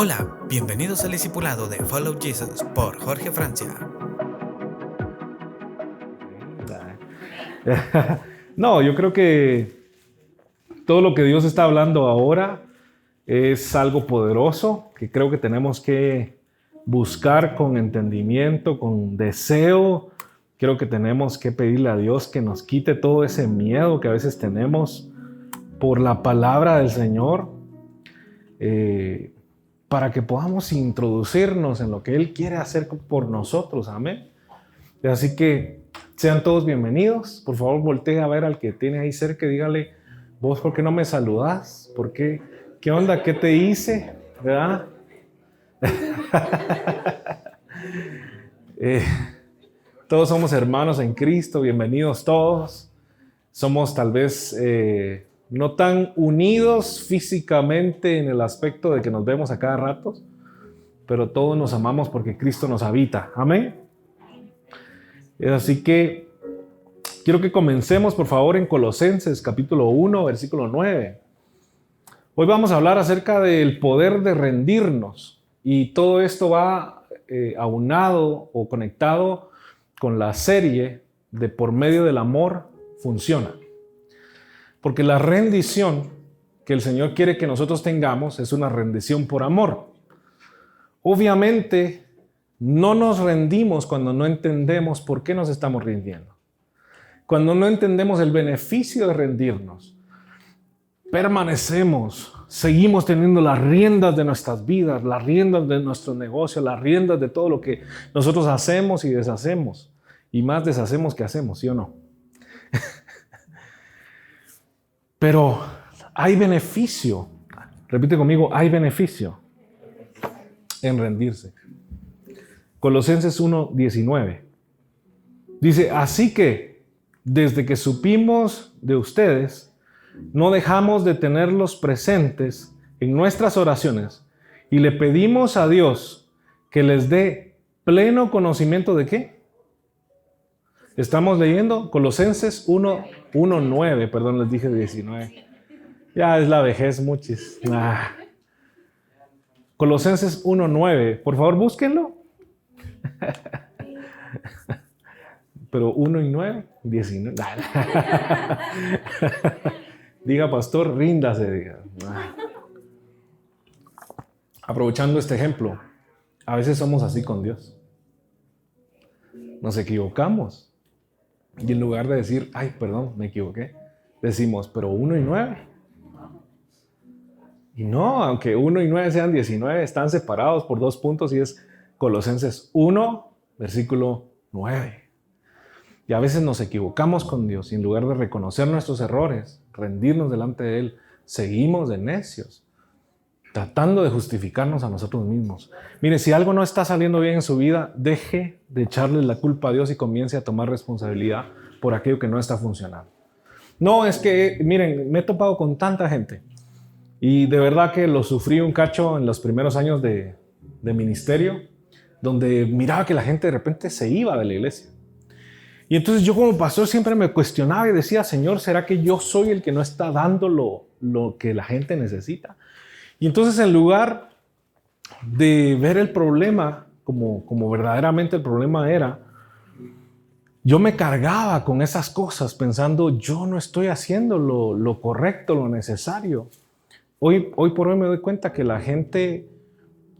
Hola, bienvenidos al discipulado de Follow Jesus por Jorge Francia. No, yo creo que todo lo que Dios está hablando ahora es algo poderoso que creo que tenemos que buscar con entendimiento, con deseo. Creo que tenemos que pedirle a Dios que nos quite todo ese miedo que a veces tenemos por la palabra del Señor, para que podamos introducirnos en lo que Él quiere hacer por nosotros. Amén. Así que sean todos bienvenidos. Por favor, voltee a ver al que tiene ahí cerca y dígale: vos, ¿por qué no me saludás? ¿Por qué? ¿Qué onda? ¿Qué te hice? ¿Verdad? Eh, todos somos hermanos en Cristo, bienvenidos todos. Somos tal vez no tan unidos físicamente en el aspecto de que nos vemos a cada rato, pero todos nos amamos porque Cristo nos habita. Amén. Así que quiero que comencemos, por favor, en Colosenses capítulo 1, versículo 9. Hoy vamos a hablar acerca del poder de rendirnos, y todo esto va aunado o conectado con la serie de Por medio del amor funciona. Porque la rendición que el Señor quiere que nosotros tengamos es una rendición por amor. Obviamente, no nos rendimos cuando no entendemos por qué nos estamos rindiendo. Cuando no entendemos el beneficio de rendirnos, permanecemos, seguimos teniendo las riendas de nuestras vidas, las riendas de nuestro negocio, las riendas de todo lo que nosotros hacemos y deshacemos. Y más deshacemos que hacemos, ¿sí o no? Pero hay beneficio, repite conmigo, hay beneficio en rendirse. Colosenses 1:19 dice: así que desde que supimos de ustedes, no dejamos de tenerlos presentes en nuestras oraciones y le pedimos a Dios que les dé pleno conocimiento de ¿qué? Estamos leyendo Colosenses 1:9, perdón, les dije 19. Ya es la vejez, muchis. Colosenses 1:9, por favor búsquenlo. Pero 1 y 9, 19. Diga, pastor, ríndase. Diga. Aprovechando este ejemplo, a veces somos así con Dios. Nos equivocamos. Y en lugar de decir, ay, perdón, me equivoqué, decimos, pero 1 y 9. Y no, aunque 1 y 9 sean 19, están separados por 2 puntos y es Colosenses 1, versículo 9. Y a veces nos equivocamos con Dios y en lugar de reconocer nuestros errores, rendirnos delante de Él, seguimos de necios, tratando de justificarnos a nosotros mismos. Mire, si algo no está saliendo bien en su vida, deje de echarle la culpa a Dios y comience a tomar responsabilidad por aquello que no está funcionando. No, es que, miren, me he topado con tanta gente y de verdad que lo sufrí un cacho en los primeros años de ministerio, donde miraba que la gente de repente se iba de la iglesia. Y entonces yo como pastor siempre me cuestionaba y decía: Señor, ¿será que yo soy el que no está dando lo que la gente necesita? Y entonces, en lugar de ver el problema como verdaderamente el problema era, yo me cargaba con esas cosas pensando: yo no estoy haciendo lo correcto, lo necesario. Hoy por hoy me doy cuenta que la gente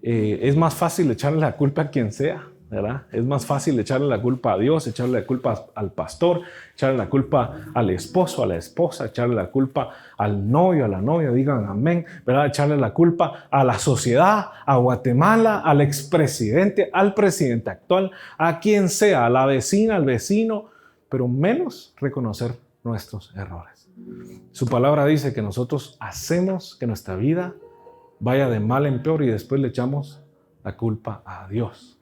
es más fácil echarle la culpa a quien sea, ¿verdad? Es más fácil echarle la culpa a Dios, echarle la culpa al pastor, echarle la culpa al esposo, a la esposa, echarle la culpa al novio, a la novia, digan amén, ¿verdad? Echarle la culpa a la sociedad, a Guatemala, al expresidente, al presidente actual, a quien sea, a la vecina, al vecino, pero menos reconocer nuestros errores. Su palabra dice que nosotros hacemos que nuestra vida vaya de mal en peor y después le echamos la culpa a Dios.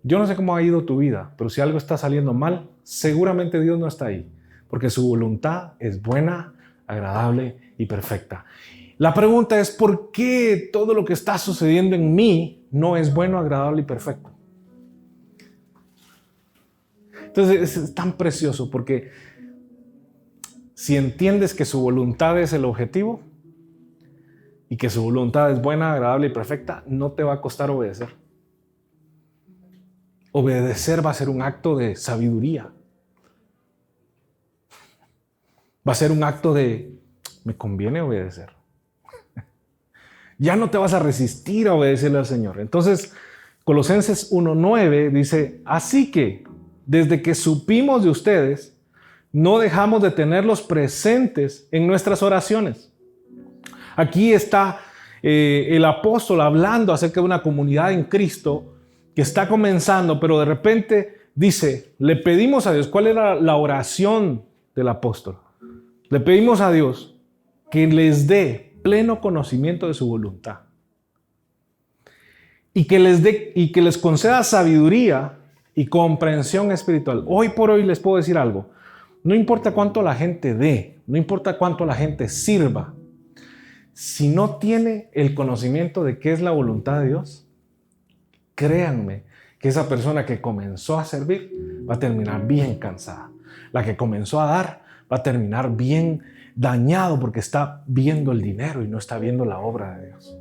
Yo no sé cómo ha ido tu vida, pero si algo está saliendo mal, seguramente Dios no está ahí, porque su voluntad es buena, agradable y perfecta. La pregunta es: ¿por qué todo lo que está sucediendo en mí no es bueno, agradable y perfecto? Entonces es tan precioso, porque si entiendes que su voluntad es el objetivo, y que su voluntad es buena, agradable y perfecta, no te va a costar obedecer. Obedecer va a ser un acto de sabiduría. Va a ser un acto de, me conviene obedecer. Ya no te vas a resistir a obedecerle al Señor. Entonces, Colosenses 1:9 dice, así que desde que supimos de ustedes, no dejamos de tenerlos presentes en nuestras oraciones. Aquí está el apóstol hablando acerca de una comunidad en Cristo que está comenzando, pero de repente dice, le pedimos a Dios, ¿cuál era la oración del apóstol? Le pedimos a Dios que les dé pleno conocimiento de su voluntad y que les conceda sabiduría y comprensión espiritual. Hoy por hoy les puedo decir algo, no importa cuánto la gente dé, no importa cuánto la gente sirva, si no tiene el conocimiento de qué es la voluntad de Dios, créanme que esa persona que comenzó a servir va a terminar bien cansada. La que comenzó a dar va a terminar bien dañado porque está viendo el dinero y no está viendo la obra de Dios.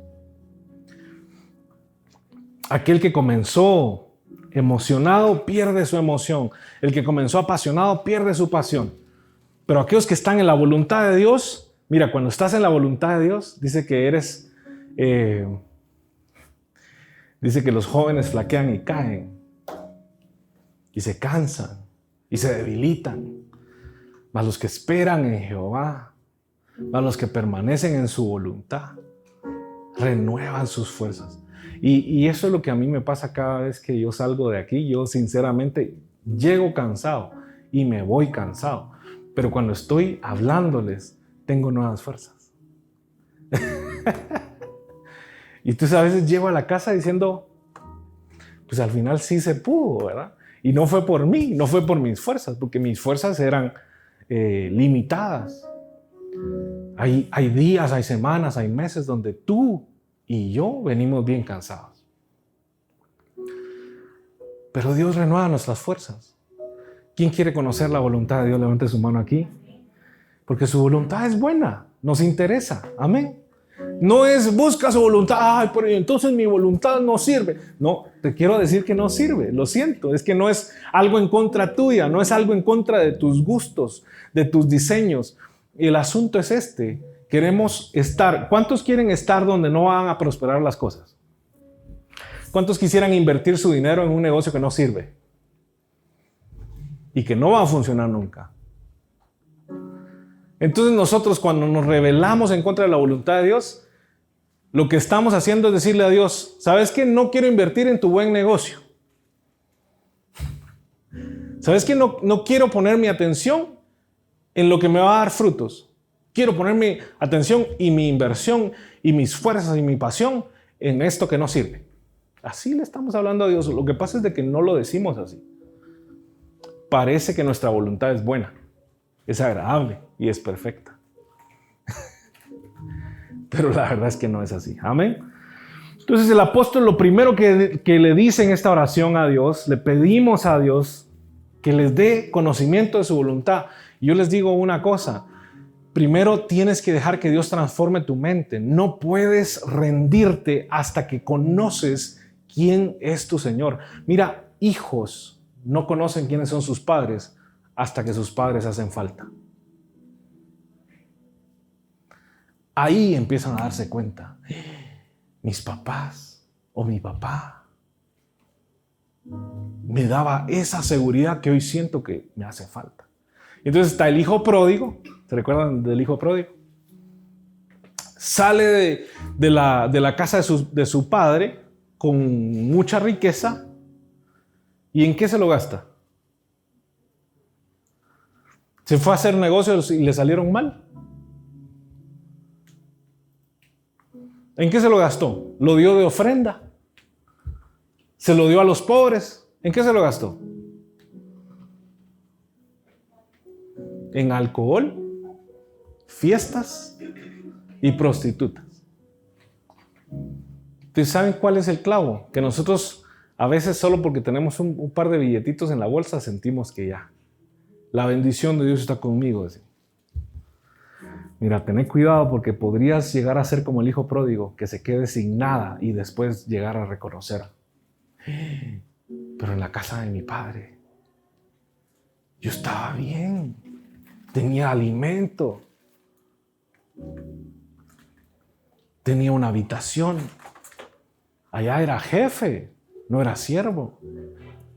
Aquel que comenzó emocionado pierde su emoción. El que comenzó apasionado pierde su pasión. Pero aquellos que están en la voluntad de Dios, mira, cuando estás en la voluntad de Dios, dice que dice que los jóvenes flaquean y caen, y se cansan, y se debilitan. Mas los que esperan en Jehová, mas los que permanecen en su voluntad, renuevan sus fuerzas. Y eso es lo que a mí me pasa cada vez que yo salgo de aquí. Yo sinceramente llego cansado y me voy cansado. Pero cuando estoy hablándoles, tengo nuevas fuerzas. Y entonces a veces llego a la casa diciendo, pues al final sí se pudo, ¿verdad? Y no fue por mí, no fue por mis fuerzas, porque mis fuerzas eran limitadas. Hay días, hay semanas, hay meses donde tú y yo venimos bien cansados. Pero Dios renueva nuestras fuerzas. ¿Quién quiere conocer la voluntad de Dios? Levante su mano aquí. Porque su voluntad es buena, nos interesa. Amén. No es busca su voluntad, ay, pero entonces mi voluntad no sirve. No, te quiero decir que no sirve, lo siento. Es que no es algo en contra tuya, no es algo en contra de tus gustos, de tus diseños. Y el asunto es este. Queremos estar. ¿Cuántos quieren estar donde no van a prosperar las cosas? ¿Cuántos quisieran invertir su dinero en un negocio que no sirve? Y que no va a funcionar nunca. Entonces nosotros cuando nos rebelamos en contra de la voluntad de Dios, lo que estamos haciendo es decirle a Dios, ¿sabes qué? No quiero invertir en tu buen negocio. ¿Sabes qué? No quiero poner mi atención en lo que me va a dar frutos. Quiero poner mi atención y mi inversión y mis fuerzas y mi pasión en esto que no sirve. Así le estamos hablando a Dios. Lo que pasa es de que no lo decimos así. Parece que nuestra voluntad es buena, es agradable y es perfecta. Pero la verdad es que no es así. Amén. Entonces el apóstol lo primero que le dice en esta oración a Dios, le pedimos a Dios que les dé conocimiento de su voluntad. Y yo les digo una cosa. Primero tienes que dejar que Dios transforme tu mente. No puedes rendirte hasta que conoces quién es tu Señor. Mira, hijos no conocen quiénes son sus padres hasta que sus padres hacen falta. Ahí empiezan a darse cuenta. Mis papás o mi papá me daba esa seguridad que hoy siento que me hace falta. Entonces está el hijo pródigo. ¿Se recuerdan del hijo pródigo? Sale de la casa de su padre con mucha riqueza. ¿Y en qué se lo gasta? Se fue a hacer negocios y le salieron mal. ¿En qué se lo gastó? Lo dio de ofrenda. Se lo dio a los pobres. ¿En qué se lo gastó? En alcohol, fiestas y prostitutas. ¿Ustedes saben cuál es el clavo? Que nosotros a veces solo porque tenemos un par de billetitos en la bolsa sentimos que ya la bendición de Dios está conmigo. Mira, ten cuidado porque podrías llegar a ser como el hijo pródigo, que se quede sin nada y después llegar a reconocer. Pero en la casa de mi padre, yo estaba bien, tenía alimento, tenía una habitación. Allá era jefe, no era siervo.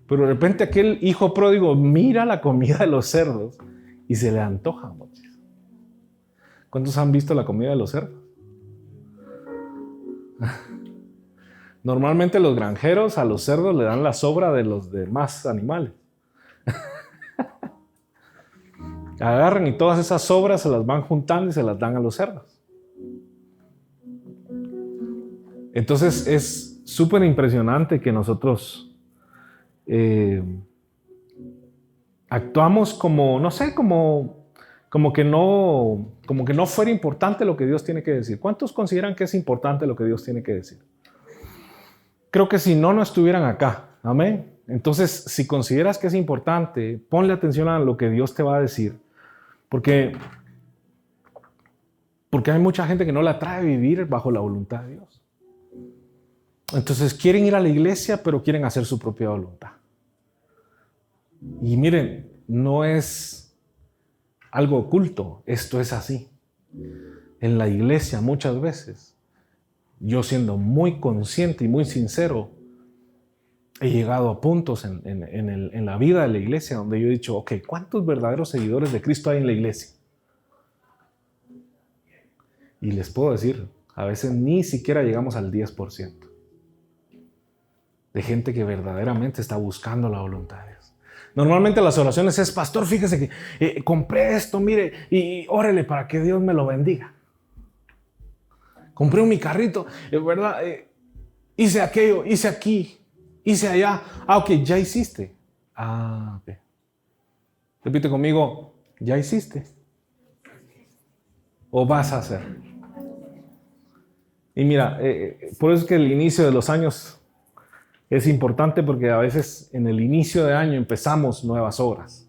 Pero de repente aquel hijo pródigo mira la comida de los cerdos y se le antoja, muchachos. ¿Cuántos han visto la comida de los cerdos? Normalmente los granjeros a los cerdos le dan la sobra de los demás animales. Agarran y todas esas sobras se las van juntando y se las dan a los cerdos. Entonces es súper impresionante que nosotros actuamos como, no sé, como que no fuera importante lo que Dios tiene que decir. ¿Cuántos consideran que es importante lo que Dios tiene que decir? Creo que si no, no estuvieran acá. Amén. Entonces, si consideras que es importante, ponle atención a lo que Dios te va a decir. Porque hay mucha gente que no la atrae a vivir bajo la voluntad de Dios. Entonces quieren ir a la iglesia, pero quieren hacer su propia voluntad. Y miren, no es algo oculto, esto es así. En la iglesia muchas veces, yo siendo muy consciente y muy sincero, he llegado a puntos en la vida de la iglesia donde yo he dicho, ok, ¿cuántos verdaderos seguidores de Cristo hay en la iglesia? Y les puedo decir, a veces ni siquiera llegamos al 10% de gente que verdaderamente está buscando la voluntad de Dios. Normalmente las oraciones es, pastor, fíjese que compré esto, mire, y órele para que Dios me lo bendiga. Compré mi carrito, ¿verdad? Hice aquello, hice aquí, hice allá. Ok, ya hiciste. Ok. Repite conmigo, ya hiciste. ¿O vas a hacer? Y mira, por eso es que el inicio de los años es importante, porque a veces en el inicio de año empezamos nuevas obras.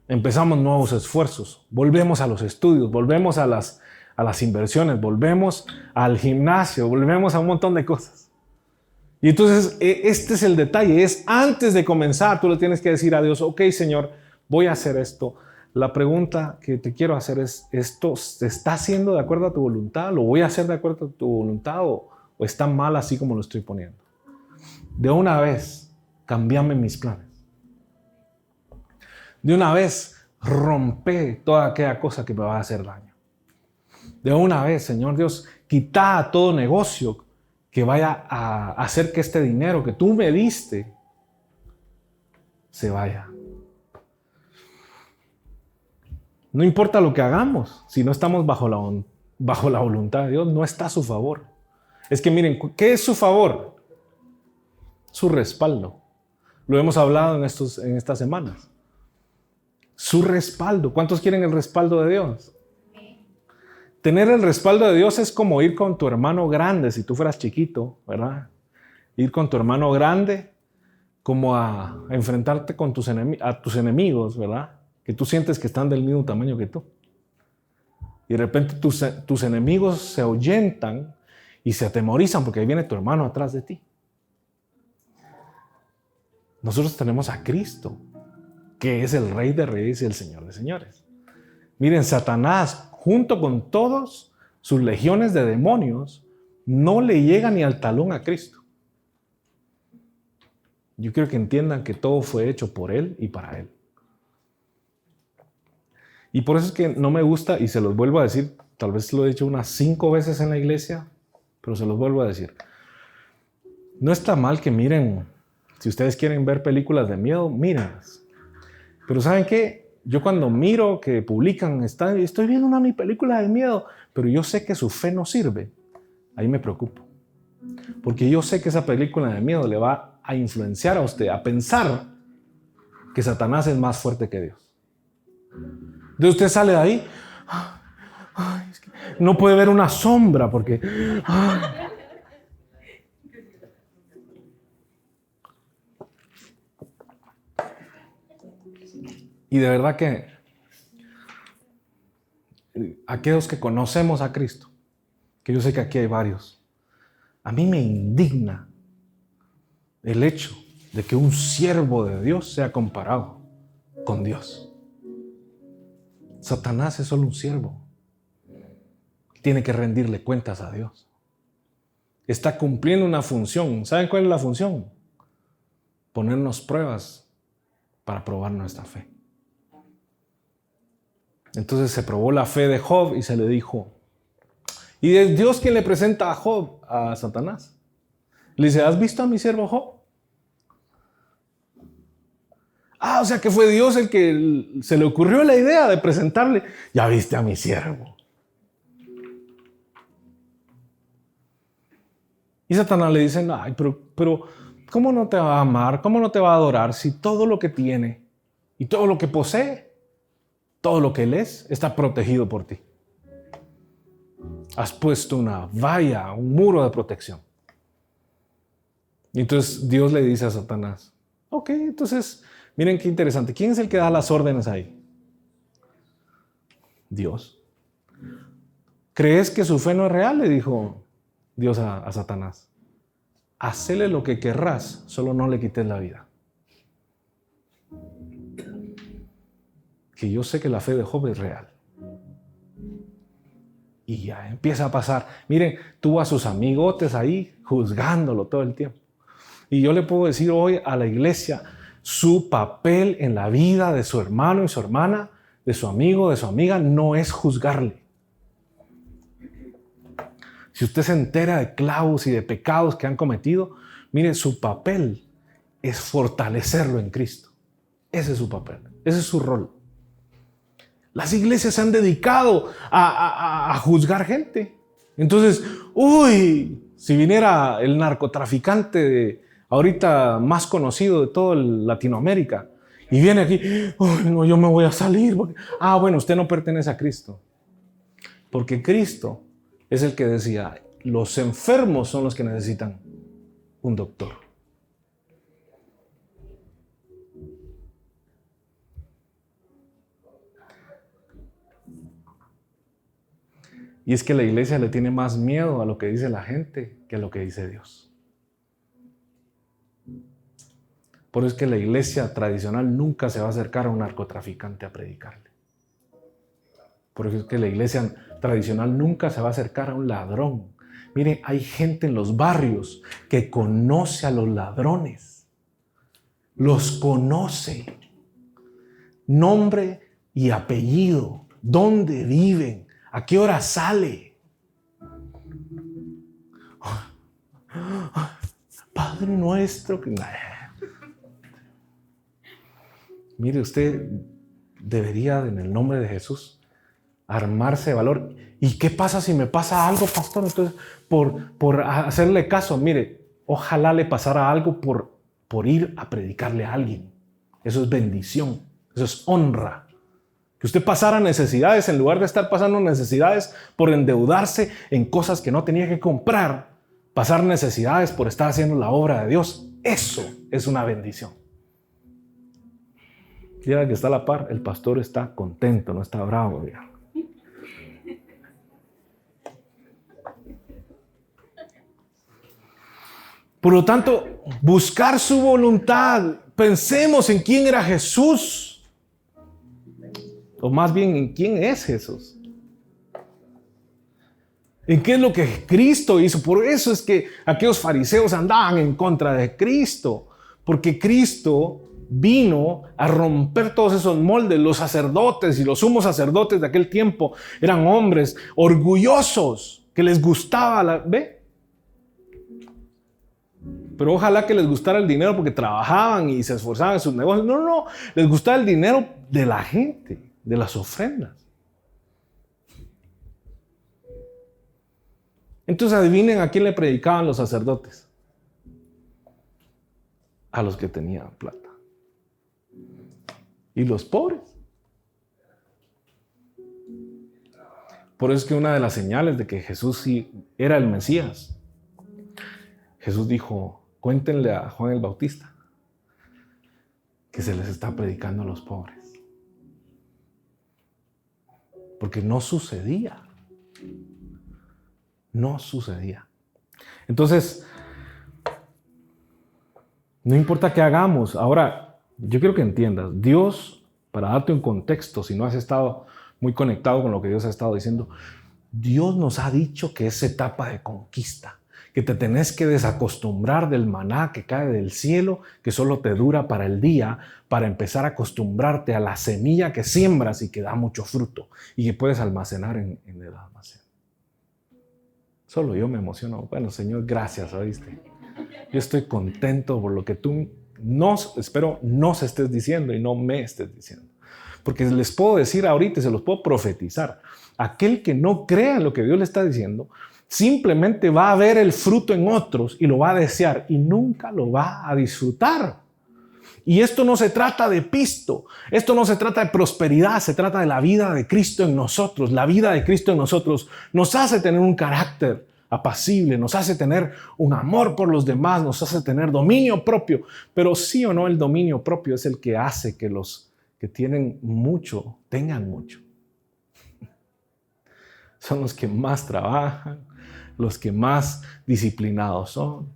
Empezamos nuevos esfuerzos. Volvemos a los estudios, volvemos a las inversiones, volvemos al gimnasio, volvemos a un montón de cosas. Y entonces este es el detalle, es antes de comenzar, tú le tienes que decir a Dios, ok, Señor, voy a hacer esto. La pregunta que te quiero hacer es, ¿esto se está haciendo de acuerdo a tu voluntad? ¿Lo voy a hacer de acuerdo a tu voluntad o está mal así como lo estoy poniendo? De una vez, cámbiame mis planes. De una vez, rompe toda aquella cosa que me va a hacer daño. De una vez, Señor Dios, quita todo negocio que vaya a hacer que este dinero que tú me diste se vaya. No importa lo que hagamos, si no estamos bajo la voluntad de Dios, no está a su favor. Es que miren, ¿qué es su favor? Su respaldo. Lo hemos hablado en estas semanas. Su respaldo. ¿Cuántos quieren el respaldo de Dios? Tener el respaldo de Dios es como ir con tu hermano grande, si tú fueras chiquito, ¿verdad? Ir con tu hermano grande como a enfrentarte con a tus enemigos, ¿verdad? Que tú sientes que están del mismo tamaño que tú. Y de repente tus enemigos se ahuyentan y se atemorizan porque ahí viene tu hermano atrás de ti. Nosotros tenemos a Cristo, que es el Rey de Reyes y el Señor de Señores. Miren, Satanás, junto con todos sus legiones de demonios, no le llega ni al talón a Cristo. Yo quiero que entiendan que todo fue hecho por Él y para Él. Y por eso es que no me gusta, y se los vuelvo a decir, tal vez lo he dicho unas 5 veces en la iglesia, pero se los vuelvo a decir. No está mal que miren, si ustedes quieren ver películas de miedo, mírenlas. Pero ¿saben qué? Yo cuando miro que publican, estoy viendo mi película de miedo, pero yo sé que su fe no sirve, ahí me preocupo. Porque yo sé que esa película de miedo le va a influenciar a usted a pensar que Satanás es más fuerte que Dios. Entonces usted sale de ahí, es que no puede ver una sombra porque... Y de verdad que aquellos que conocemos a Cristo, que yo sé que aquí hay varios, a mí me indigna el hecho de que un siervo de Dios sea comparado con Dios. Satanás es solo un siervo. Tiene que rendirle cuentas a Dios. Está cumpliendo una función. ¿Saben cuál es la función? Ponernos pruebas para probar nuestra fe. Entonces se probó la fe de Job y se le dijo, y es Dios quien le presenta a Job a Satanás. Le dice, ¿has visto a mi siervo Job? Ah, o sea que fue Dios el que se le ocurrió la idea de presentarle, ya viste a mi siervo. Y Satanás le dice, ay, pero ¿cómo no te va a amar? ¿Cómo no te va a adorar si todo lo que tiene y todo lo que posee, todo lo que él es, está protegido por ti? Has puesto una valla, un muro de protección. Y entonces Dios le dice a Satanás, ok, entonces, miren qué interesante. ¿Quién es el que da las órdenes ahí? Dios. ¿Crees que su fe no es real? Le dijo Dios a Satanás. Hacele lo que querrás, solo no le quites la vida. Que yo sé que la fe de Job es real. Y ya empieza a pasar. Miren, tuvo a sus amigotes ahí juzgándolo todo el tiempo. Y yo le puedo decir hoy a la iglesia, su papel en la vida de su hermano y su hermana, de su amigo, de su amiga, no es juzgarle. Si usted se entera de clavos y de pecados que han cometido, mire, su papel es fortalecerlo en Cristo. Ese es su papel, ese es su rol. Las iglesias se han dedicado a juzgar gente. Entonces, si viniera el narcotraficante ahorita más conocido de toda Latinoamérica y viene aquí, no, yo me voy a salir. Bueno, usted no pertenece a Cristo. Porque Cristo es el que decía, los enfermos son los que necesitan un doctor. Y es que la iglesia le tiene más miedo a lo que dice la gente que a lo que dice Dios. Por eso es que la iglesia tradicional nunca se va a acercar a un narcotraficante a predicarle. Por eso es que la iglesia tradicional nunca se va a acercar a un ladrón. Mire, hay gente en los barrios que conoce a los ladrones. Los conoce. Nombre y apellido. ¿Dónde viven? ¿A qué hora sale? Padre nuestro. Mire, usted debería, en el nombre de Jesús, armarse de valor. ¿Y qué pasa si me pasa algo, pastor? Entonces, por hacerle caso, mire, ojalá le pasara algo por ir a predicarle a alguien. Eso es bendición, eso es honra. Que usted pasara necesidades en lugar de estar pasando necesidades por endeudarse en cosas que no tenía que comprar, pasar necesidades por estar haciendo la obra de Dios. Eso es una bendición. Diga que está a la par, el pastor está contento, no está bravo. Diga. Por lo tanto, buscar su voluntad. Pensemos en quién era Jesús. O más bien, ¿en quién es Jesús? ¿En qué es lo que Cristo hizo? Por eso es que aquellos fariseos andaban en contra de Cristo. Porque Cristo vino a romper todos esos moldes. Los sacerdotes y los sumos sacerdotes de aquel tiempo eran hombres orgullosos, que les gustaba ¿ve? Pero ojalá que les gustara el dinero porque trabajaban y se esforzaban en sus negocios. No, les gustaba el dinero de la gente, de las ofrendas. Entonces adivinen a quién le predicaban los sacerdotes. A los que tenían plata. Y los pobres. Por eso es que una de las señales de que Jesús sí era el Mesías, Jesús dijo, cuéntenle a Juan el Bautista que se les está predicando a los pobres. porque no sucedía. No sucedía. Entonces, no importa qué hagamos. Ahora, yo quiero que entiendas, Dios, para darte un contexto, si no has estado muy conectado con lo que Dios ha estado diciendo, Dios nos ha dicho que es etapa de conquista, que te tenés que desacostumbrar del maná que cae del cielo, que solo te dura para el día, para empezar a acostumbrarte a la semilla que siembras y que da mucho fruto y que puedes almacenar en el almacén. Solo yo me emociono. Bueno, Señor, gracias, ¿oíste? Yo estoy contento por lo que tú espero nos estés diciendo y no me estés diciendo. Porque les puedo decir ahorita, se los puedo profetizar. Aquel que no crea en lo que Dios le está diciendo, simplemente va a ver el fruto en otros y lo va a desear y nunca lo va a disfrutar. Y esto no se trata de pisto, esto no se trata de prosperidad, se trata de la vida de Cristo en nosotros. La vida de Cristo en nosotros nos hace tener un carácter apacible, nos hace tener un amor por los demás, nos hace tener dominio propio. Pero sí o no, el dominio propio es el que hace que los que tienen mucho tengan mucho. Son los que más trabajan, los que más disciplinados son.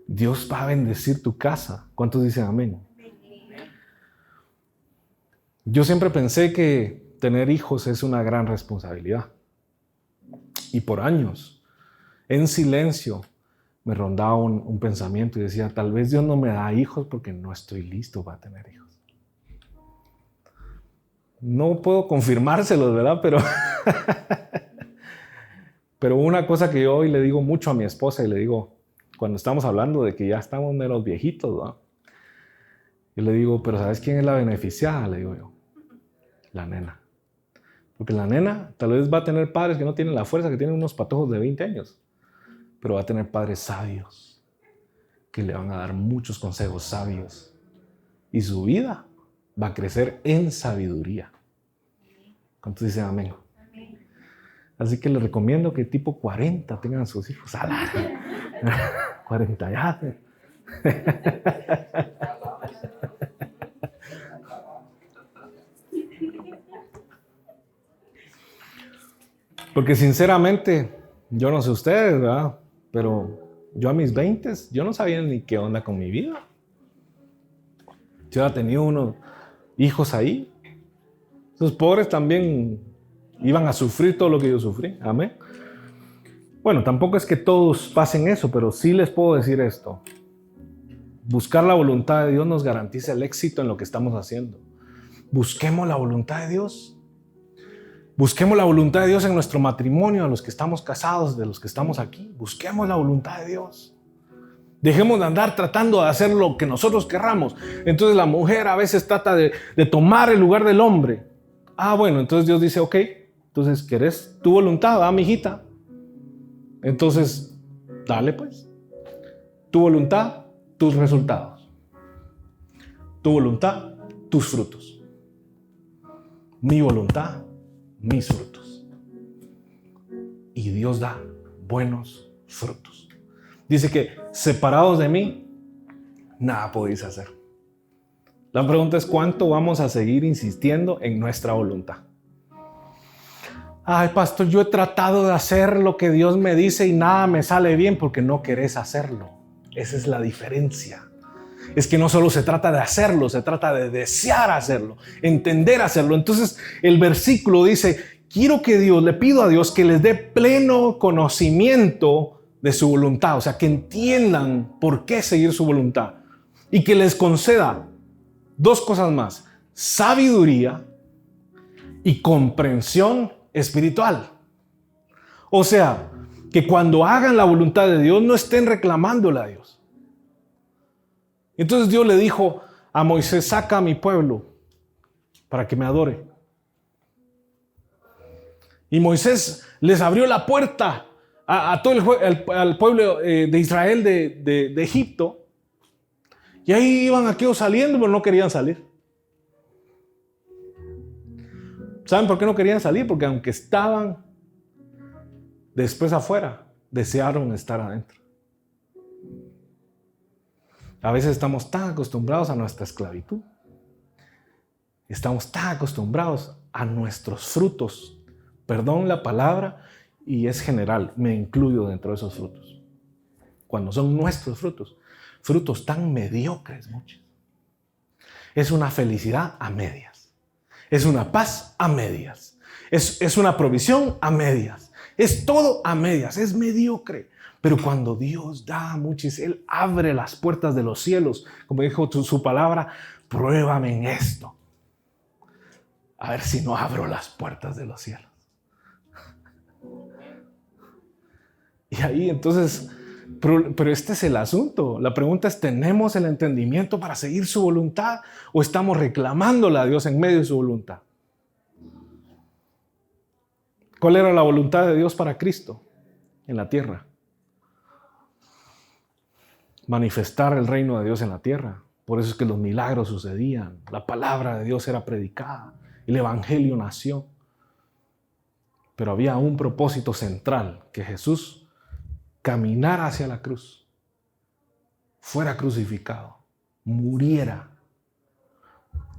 Dios va a bendecir tu casa. ¿Cuántos dicen amén? Yo siempre pensé que tener hijos es una gran responsabilidad. Y por años, en silencio, me rondaba un pensamiento y decía, tal vez Dios no me da hijos porque no estoy listo para tener hijos. No puedo confirmárselos, ¿verdad? Pero una cosa que yo hoy le digo mucho a mi esposa y le digo, cuando estamos hablando de que ya estamos menos viejitos, ¿no? Yo le digo, pero ¿sabes quién es la beneficiada? Le digo yo, la nena. Porque la nena tal vez va a tener padres que no tienen la fuerza, que tienen unos patojos de 20 años, pero va a tener padres sabios, que le van a dar muchos consejos sabios. Y su vida va a crecer en sabiduría. ¿Cuántos dicen amén? Así que les recomiendo que tipo 40 tengan sus hijos. ¡Ala! 40 ya. Porque sinceramente, yo no sé ustedes, ¿verdad? Pero yo a mis 20, yo no sabía ni qué onda con mi vida. Yo ya tenía unos hijos ahí. Esos pobres también iban a sufrir todo lo que yo sufrí. Amén. Bueno, tampoco es que todos pasen eso, pero sí les puedo decir esto. Buscar la voluntad de Dios nos garantiza el éxito en lo que estamos haciendo. Busquemos la voluntad de Dios. Busquemos la voluntad de Dios en nuestro matrimonio, a los que estamos casados, de los que estamos aquí. Busquemos la voluntad de Dios. Dejemos de andar tratando de hacer lo que nosotros querramos. Entonces la mujer a veces trata de tomar el lugar del hombre. Bueno, entonces Dios dice, ok, entonces ¿querés tu voluntad, mijita? Entonces, dale pues. Tu voluntad, tus resultados. Tu voluntad, tus frutos. Mi voluntad, mis frutos. Y Dios da buenos frutos. Dice que separados de mí, nada podéis hacer. La pregunta es, ¿cuánto vamos a seguir insistiendo en nuestra voluntad? Ay, pastor, yo he tratado de hacer lo que Dios me dice y nada me sale bien porque no querés hacerlo. Esa es la diferencia. Es que no solo se trata de hacerlo, se trata de desear hacerlo, entender hacerlo. Entonces el versículo dice, le pido a Dios que les dé pleno conocimiento de su voluntad. O sea, que entiendan por qué seguir su voluntad. Y que les conceda dos cosas más, sabiduría y comprensión espiritual. O sea, que cuando hagan la voluntad de Dios no estén reclamándole a Dios. Entonces Dios le dijo a Moisés, saca a mi pueblo para que me adore. Y Moisés les abrió la puerta a todo al pueblo de Israel de Egipto. Y ahí iban aquellos saliendo, pero no querían salir. ¿Saben por qué no querían salir? Porque aunque estaban después afuera, desearon estar adentro. A veces estamos tan acostumbrados a nuestra esclavitud. Estamos tan acostumbrados a nuestros frutos. Perdón la palabra, y es general, me incluyo dentro de esos frutos. Cuando son nuestros frutos, frutos tan mediocres muchos. Es una felicidad a medias. Es una paz a medias. Es una provisión a medias. Es todo a medias, es mediocre. Pero cuando Dios da muchis, Él abre las puertas de los cielos. Como dijo su palabra, pruébame en esto. A ver si no abro las puertas de los cielos. Y ahí entonces, pero este es el asunto. La pregunta es, ¿tenemos el entendimiento para seguir su voluntad o estamos reclamándole a Dios en medio de su voluntad? ¿Cuál era la voluntad de Dios para Cristo en la tierra? Manifestar el reino de Dios en la tierra. Por eso es que los milagros sucedían. La palabra de Dios era predicada. El evangelio nació. Pero había un propósito central, que Jesús caminara hacia la cruz, fuera crucificado, muriera.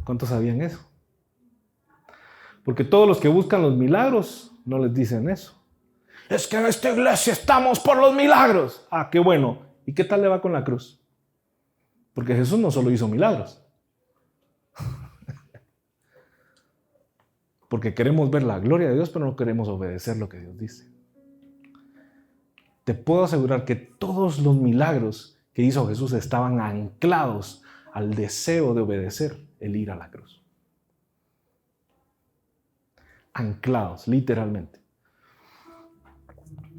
¿Cuántos sabían eso? Porque todos los que buscan los milagros no les dicen eso. Es que en esta iglesia estamos por los milagros. Ah, qué bueno. ¿Y qué tal le va con la cruz? Porque Jesús no solo hizo milagros. Porque queremos ver la gloria de Dios, pero no queremos obedecer lo que Dios dice. Te puedo asegurar que todos los milagros que hizo Jesús estaban anclados al deseo de obedecer el ir a la cruz. Anclados, literalmente.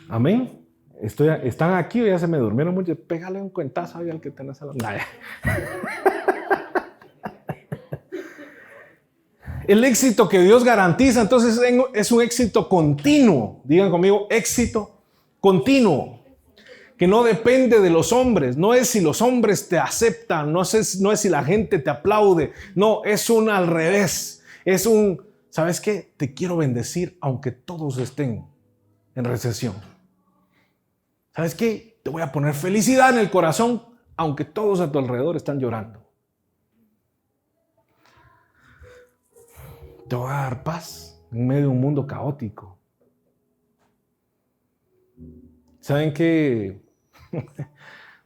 Amén. ¿Están aquí o ya se me durmieron mucho? Pégale un cuentazo ahí al que tenés a la... El éxito que Dios garantiza, entonces, es un éxito continuo. Digan conmigo, éxito continuo. Que no depende de los hombres. No es si los hombres te aceptan. No es si la gente te aplaude. No, es un al revés. Es un, ¿sabes qué? Te quiero bendecir aunque todos estén en recesión. ¿Sabes qué? Te voy a poner felicidad en el corazón aunque todos a tu alrededor están llorando. Te voy a dar paz en medio de un mundo caótico. ¿Saben qué?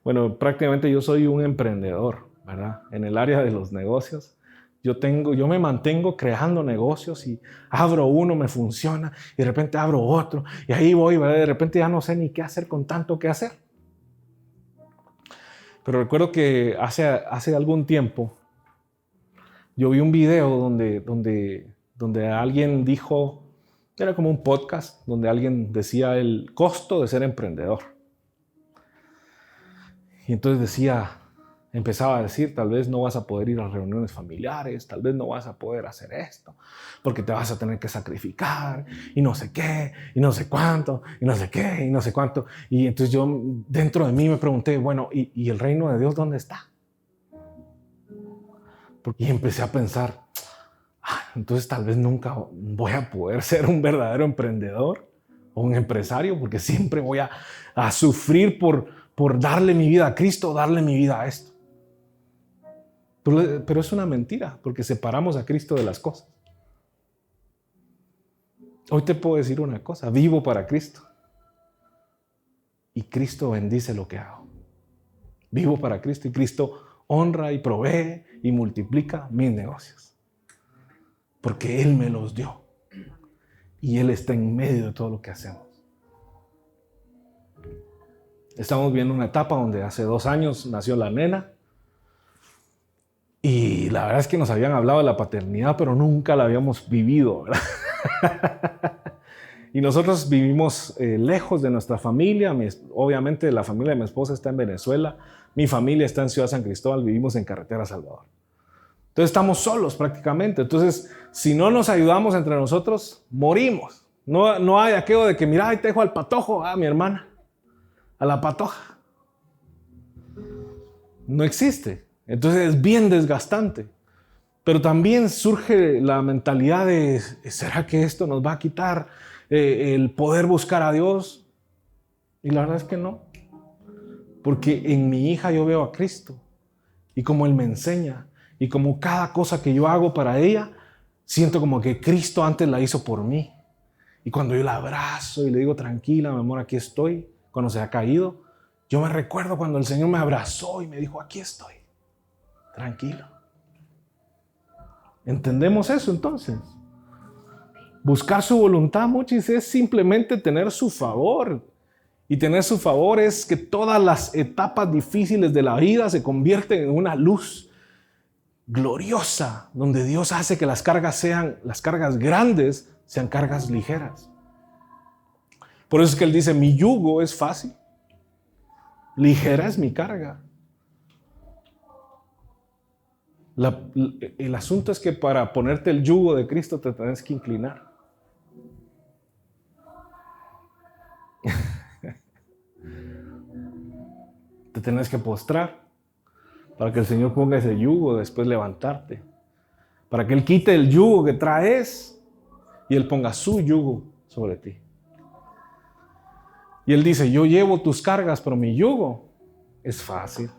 Bueno, prácticamente yo soy un emprendedor, ¿verdad? En el área de los negocios. Yo me mantengo creando negocios y abro uno, me funciona, y de repente abro otro, y ahí voy, ¿verdad? De repente ya no sé ni qué hacer con tanto que hacer. Pero recuerdo que hace algún tiempo yo vi un video donde alguien dijo, era como un podcast, donde alguien decía el costo de ser emprendedor. Y entonces empezaba a decir, tal vez no vas a poder ir a reuniones familiares, tal vez no vas a poder hacer esto, porque te vas a tener que sacrificar, y no sé qué, y no sé cuánto, y no sé qué, y no sé cuánto. Y entonces yo dentro de mí me pregunté, bueno, ¿y el reino de Dios dónde está? Y empecé a pensar, entonces tal vez nunca voy a poder ser un verdadero emprendedor o un empresario, porque siempre voy a sufrir por darle mi vida a Cristo, darle mi vida a esto. Pero es una mentira, porque separamos a Cristo de las cosas. Hoy te puedo decir una cosa, vivo para Cristo. Y Cristo bendice lo que hago. Vivo para Cristo y Cristo honra y provee y multiplica mis negocios. Porque Él me los dio. Y Él está en medio de todo lo que hacemos. Estamos viendo una etapa donde hace 2 años nació la nena. Y la verdad es que nos habían hablado de la paternidad, pero nunca la habíamos vivido, ¿verdad? Y nosotros vivimos lejos de nuestra familia. Obviamente la familia de mi esposa está en Venezuela. Mi familia está en Ciudad San Cristóbal. Vivimos en Carretera Salvador. Entonces estamos solos prácticamente. Entonces, si no nos ayudamos entre nosotros, morimos. No hay aquello de que, mira, ahí te dejo al patojo, mi hermana, a la patoja. No existe. Entonces es bien desgastante. Pero también surge la mentalidad de, ¿será que esto nos va a quitar el poder buscar a Dios? Y la verdad es que no. Porque en mi hija yo veo a Cristo. Y como Él me enseña. Y como cada cosa que yo hago para ella, siento como que Cristo antes la hizo por mí. Y cuando yo la abrazo y le digo, tranquila, mi amor, aquí estoy, cuando se ha caído, yo me recuerdo cuando el Señor me abrazó y me dijo, aquí estoy, tranquilo. ¿Entendemos eso entonces? Buscar su voluntad, muchis, es simplemente tener su favor. Y tener su favor es que todas las etapas difíciles de la vida se convierten en una luz gloriosa, donde Dios hace que las cargas grandes sean cargas ligeras. Por eso es que Él dice, mi yugo es fácil, ligera es mi carga. El asunto es que para ponerte el yugo de Cristo te tienes que inclinar. Te tienes que postrar para que el Señor ponga ese yugo, después levantarte. Para que Él quite el yugo que traes y Él ponga su yugo sobre ti. Y Él dice, yo llevo tus cargas, pero mi yugo es fácil.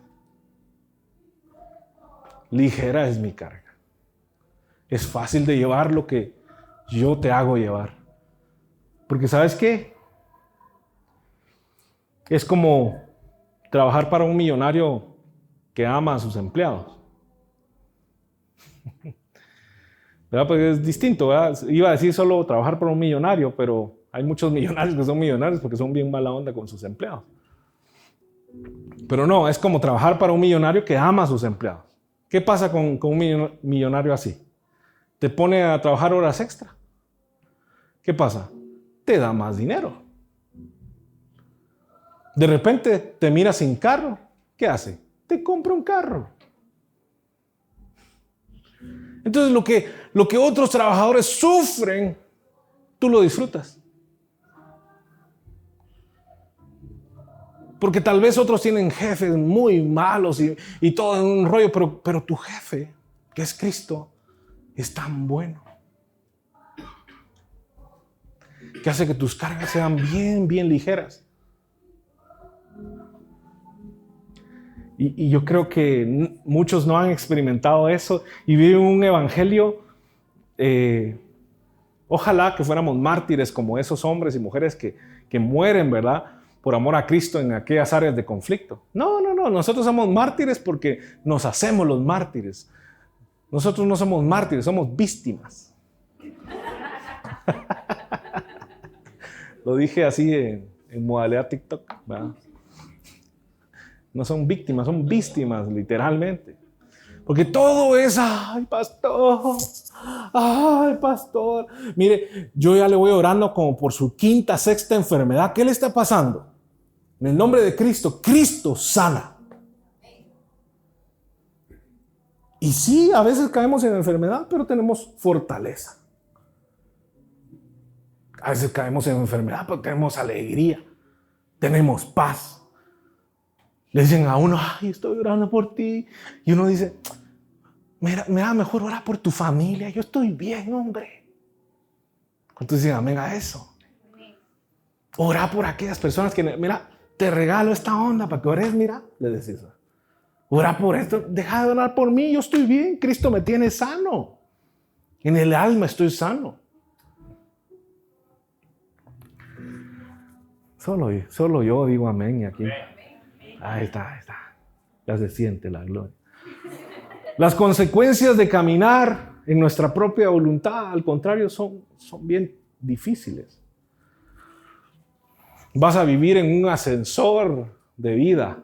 Ligera es mi carga. Es fácil de llevar lo que yo te hago llevar. Porque ¿sabes qué? Es como trabajar para un millonario que ama a sus empleados. ¿Verdad? Porque es distinto, ¿verdad? Iba a decir solo trabajar para un millonario, pero hay muchos millonarios que son millonarios porque son bien mala onda con sus empleados. Pero no, es como trabajar para un millonario que ama a sus empleados. ¿Qué pasa con un millonario así? Te pone a trabajar horas extra. ¿Qué pasa? Te da más dinero. De repente te mira sin carro. ¿Qué hace? Te compra un carro. Entonces lo que otros trabajadores sufren, tú lo disfrutas. Porque tal vez otros tienen jefes muy malos y todo en un rollo, pero tu jefe, que es Cristo, es tan bueno que hace que tus cargas sean bien ligeras. Y yo creo que muchos no han experimentado eso y viven un evangelio. Ojalá que fuéramos mártires como esos hombres y mujeres que mueren, ¿verdad?, por amor a Cristo en aquellas áreas de conflicto. No, nosotros somos mártires porque nos hacemos los mártires. Nosotros no somos mártires, somos víctimas. Lo dije así en modalidad TikTok, ¿verdad? No son víctimas, son víctimas, literalmente. Porque todo es, ay, pastor. Mire, yo ya le voy orando como por su quinta, sexta enfermedad. ¿Qué le está pasando? En el nombre de Cristo, Cristo sana. Y sí, a veces caemos en enfermedad, pero tenemos fortaleza. A veces caemos en enfermedad, pero tenemos alegría. Tenemos paz. Le dicen a uno, ay, estoy orando por ti. Y uno dice, mira, mejor ora por tu familia. Yo estoy bien, hombre. ¿Cuántos dicen amén a eso? Ora por aquellas personas que, mira, te regalo esta onda para que ores, mira. Le decís, ora por esto. Deja de orar por mí, yo estoy bien. Cristo me tiene sano. En el alma estoy sano. Solo yo digo amén aquí. Ahí está. Ya se siente la gloria. Las consecuencias de caminar en nuestra propia voluntad, al contrario, son bien difíciles. Vas a vivir en un ascensor de vida.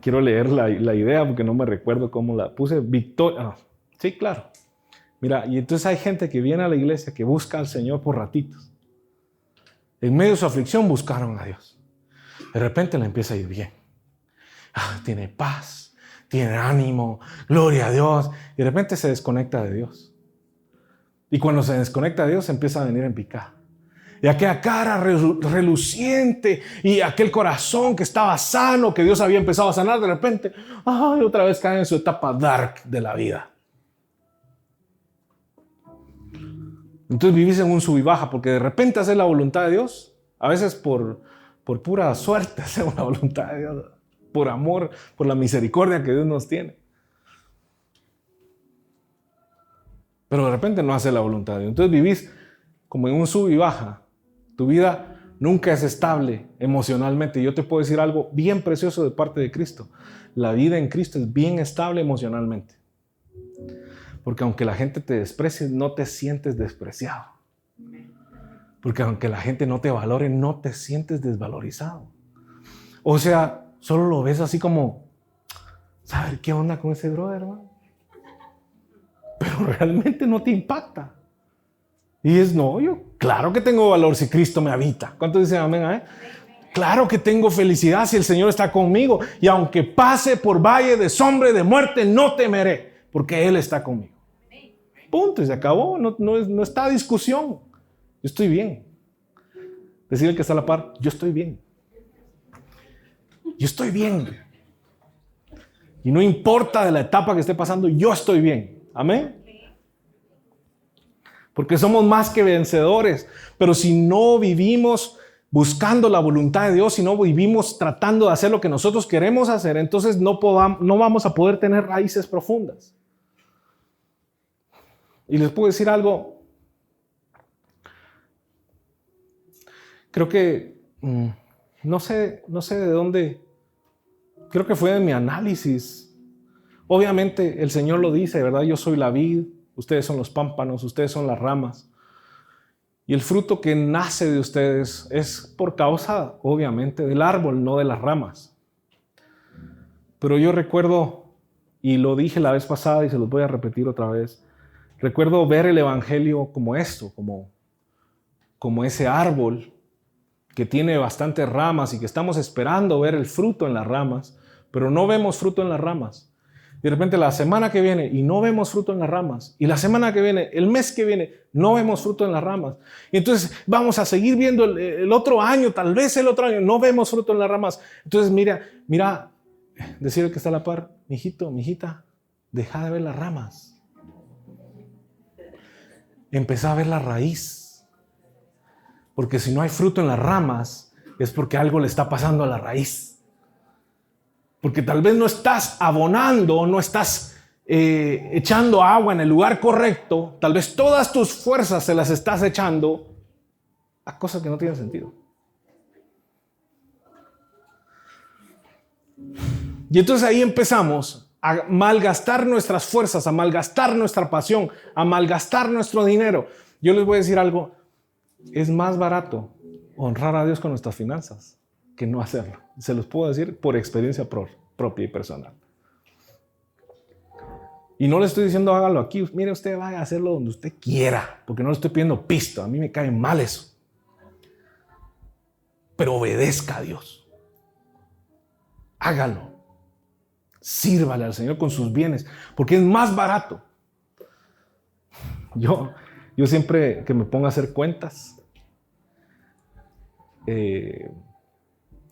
Quiero leer la idea porque no me recuerdo cómo la puse. Victoria. Sí, claro. Mira, y entonces hay gente que viene a la iglesia que busca al Señor por ratitos. En medio de su aflicción buscaron a Dios. De repente le empieza a ir bien. Tiene paz, tiene ánimo, gloria a Dios. Y de repente se desconecta de Dios. Y cuando se desconecta de Dios, empieza a venir en picada. Y aquella cara reluciente y aquel corazón que estaba sano, que Dios había empezado a sanar, de repente, otra vez cae en su etapa dark de la vida. Entonces vivís en un sub y baja, porque de repente haces la voluntad de Dios, a veces por pura suerte haces la voluntad de Dios, por amor, por la misericordia que Dios nos tiene. pero de repente no haces la voluntad de Dios. Entonces vivís como en un sub y baja. Tu vida nunca es estable emocionalmente. Yo te puedo decir algo bien precioso de parte de Cristo. La vida en Cristo es bien estable emocionalmente. Porque aunque la gente te desprecie, no te sientes despreciado. Porque aunque la gente no te valore, no te sientes desvalorizado. O sea, solo lo ves así como, ¿sabes qué onda con ese brother, hermano? Pero realmente no te impacta. Y es, no, yo claro que tengo valor si Cristo me habita. ¿Cuántos dicen amén? Claro que tengo felicidad si el Señor está conmigo. Y aunque pase por valle de sombra y de muerte, no temeré, porque Él está conmigo. Punto, y se acabó. No está discusión. Yo estoy bien. Decirle que está a la par, yo estoy bien. Yo estoy bien. Y no importa de la etapa que esté pasando, yo estoy bien. Amén. Porque somos más que vencedores. Pero si no vivimos buscando la voluntad de Dios, si no vivimos tratando de hacer lo que nosotros queremos hacer, entonces no vamos a poder tener raíces profundas. Y les puedo decir algo. Creo que, no sé de dónde, creo que fue de mi análisis. Obviamente el Señor lo dice, ¿verdad? Yo soy la vid, ustedes son los pámpanos, ustedes son las ramas. Y el fruto que nace de ustedes es por causa, obviamente, del árbol, no de las ramas. Pero yo recuerdo, y lo dije la vez pasada y se los voy a repetir otra vez, recuerdo ver el evangelio como esto, como ese árbol que tiene bastantes ramas y que estamos esperando ver el fruto en las ramas, pero no vemos fruto en las ramas. De repente la semana que viene y no vemos fruto en las ramas. Y la semana que viene, el mes que viene, no vemos fruto en las ramas. Y entonces vamos a seguir viendo el otro año, tal vez el otro año, no vemos fruto en las ramas. Entonces mira, decirle que está a la par, mijito, mijita, deja de ver las ramas. Empezá a ver la raíz. Porque si no hay fruto en las ramas, es porque algo le está pasando a la raíz. Porque tal vez no estás abonando, no estás echando agua en el lugar correcto. Tal vez todas tus fuerzas se las estás echando a cosas que no tienen sentido. Y entonces ahí empezamos a malgastar nuestras fuerzas, a malgastar nuestra pasión, a malgastar nuestro dinero. Yo les voy a decir algo. Es más barato honrar a Dios con nuestras finanzas que no hacerlo. Se los puedo decir por experiencia propia y personal. Y no le estoy diciendo hágalo aquí. Mire, usted vaya a hacerlo donde usted quiera, porque no le estoy pidiendo pisto. A mí me cae mal eso. Pero obedezca a Dios. Hágalo. Sírvale al Señor con sus bienes, porque es más barato. Yo siempre que me pongo a hacer cuentas,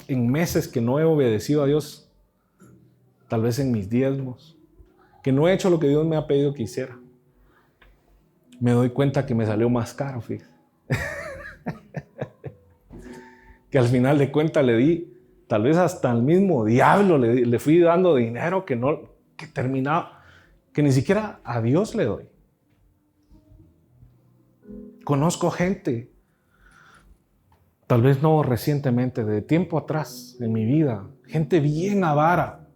en meses que no he obedecido a Dios, tal vez en mis diezmos, que no he hecho lo que Dios me ha pedido que hiciera, me doy cuenta que me salió más caro, fíjate. Que al final de cuentas le di, tal vez hasta al mismo diablo le fui dando dinero que terminaba, que ni siquiera a Dios le doy. Conozco gente, tal vez no recientemente, de tiempo atrás en mi vida, gente bien avara